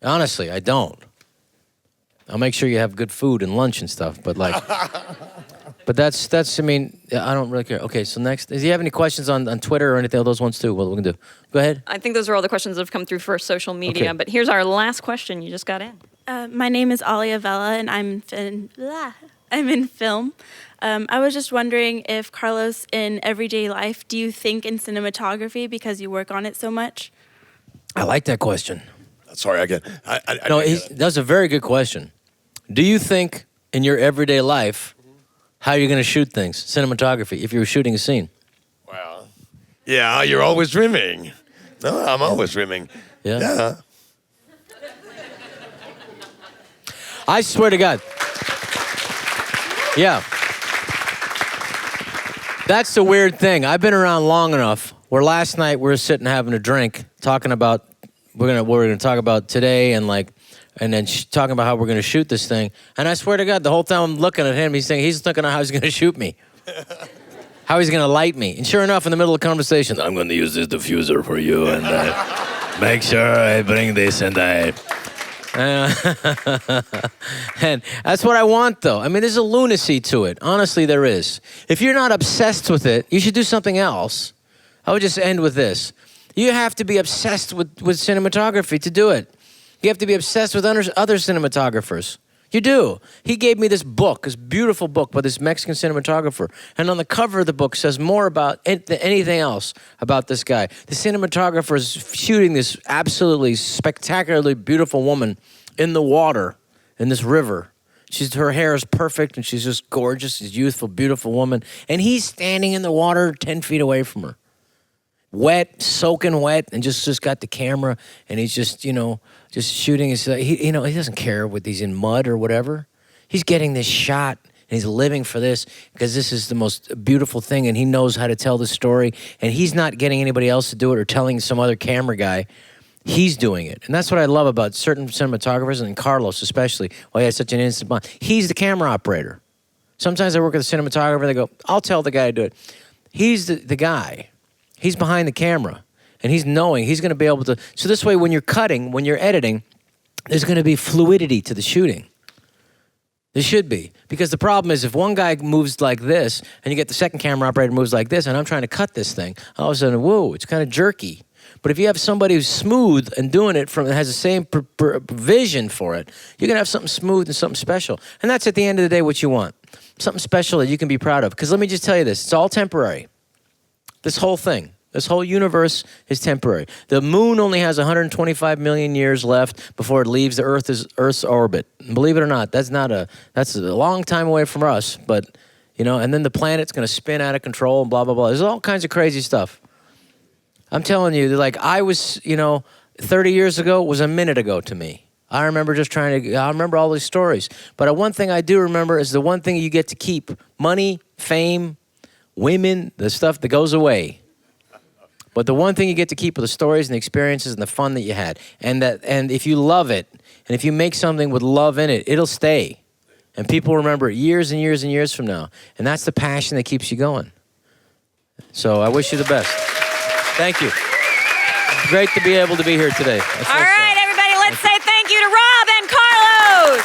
Honestly, I don't. I'll make sure you have good food and lunch and stuff, but that's, I mean, I don't really care. Okay, so next, does he have any questions on Twitter or anything of those ones too? What we can do? Go ahead. I think those are all the questions that have come through for social media, Okay. but here's our last question. You just got in. My name is Alia Vella, and I'm in film. I was just wondering if, Carlos, in everyday life, do you think in cinematography because you work on it so much? I like that question. Sorry, again. That's a very good question. Do you think in your everyday life how you're going to shoot things, cinematography, if you were shooting a scene? Well, yeah, you're always dreaming. No, I'm always dreaming. Yeah. I swear to God. Yeah. That's the weird thing. I've been around long enough where last night we were sitting having a drink, talking about what we're gonna talk about today, and then talking about how we're gonna shoot this thing. And I swear to God, the whole time I'm looking at him, he's looking at how he's gonna shoot me, how he's gonna light me. And sure enough, in the middle of the conversation, I'm gonna use this diffuser for you, and make sure I bring this and I. And that's what I want, though. I mean, there's a lunacy to it. Honestly, there is. If you're not obsessed with it, you should do something else. I would just end with this. You have to be obsessed with cinematography to do it. You have to be obsessed with other cinematographers. You do. He gave me this book, this beautiful book by this Mexican cinematographer. And on the cover of the book says more about anything else about this guy. The cinematographer is shooting this absolutely spectacularly beautiful woman in the water, in this river. Her hair is perfect, and she's just gorgeous, she's a youthful, beautiful woman. And he's standing in the water 10 feet away from her. Wet, soaking wet, and just got the camera, and he's just shooting. He doesn't care what he's in mud or whatever. He's getting this shot, and he's living for this because this is the most beautiful thing, and he knows how to tell the story, and he's not getting anybody else to do it or telling some other camera guy. He's doing it, and that's what I love about certain cinematographers, and Carlos especially. Why he has such an instant bond. He's the camera operator. Sometimes I work with a cinematographer, they go, I'll tell the guy to do it. He's the guy. He's behind the camera. And he's knowing, he's going to be able to. So this way, when you're cutting, when you're editing, there's going to be fluidity to the shooting. There should be. Because the problem is if one guy moves like this and you get the second camera operator moves like this and I'm trying to cut this thing, all of a sudden, whoa, it's kind of jerky. But if you have somebody who's smooth and doing it from has the same vision for it, you're going to have something smooth and something special. And that's at the end of the day what you want. Something special that you can be proud of. Because let me just tell you this, it's all temporary. This whole thing. This whole universe is temporary. The moon only has 125 million years left before it leaves the Earth's orbit. And believe it or not, that's a long time away from us. But and then the planet's going to spin out of control and blah blah blah. There's all kinds of crazy stuff. I'm telling you, like I was, 30 years ago was a minute ago to me. I remember I remember all these stories. But one thing I do remember is the one thing you get to keep: money, fame, women, the stuff that goes away. But the one thing you get to keep are the stories and the experiences and the fun that you had. And if you love it, and if you make something with love in it, it'll stay. And people remember it years and years and years from now. And that's the passion that keeps you going. So I wish you the best. Thank you. It's great to be able to be here today. All right, everybody, let's say thank you to Rob and Carlos.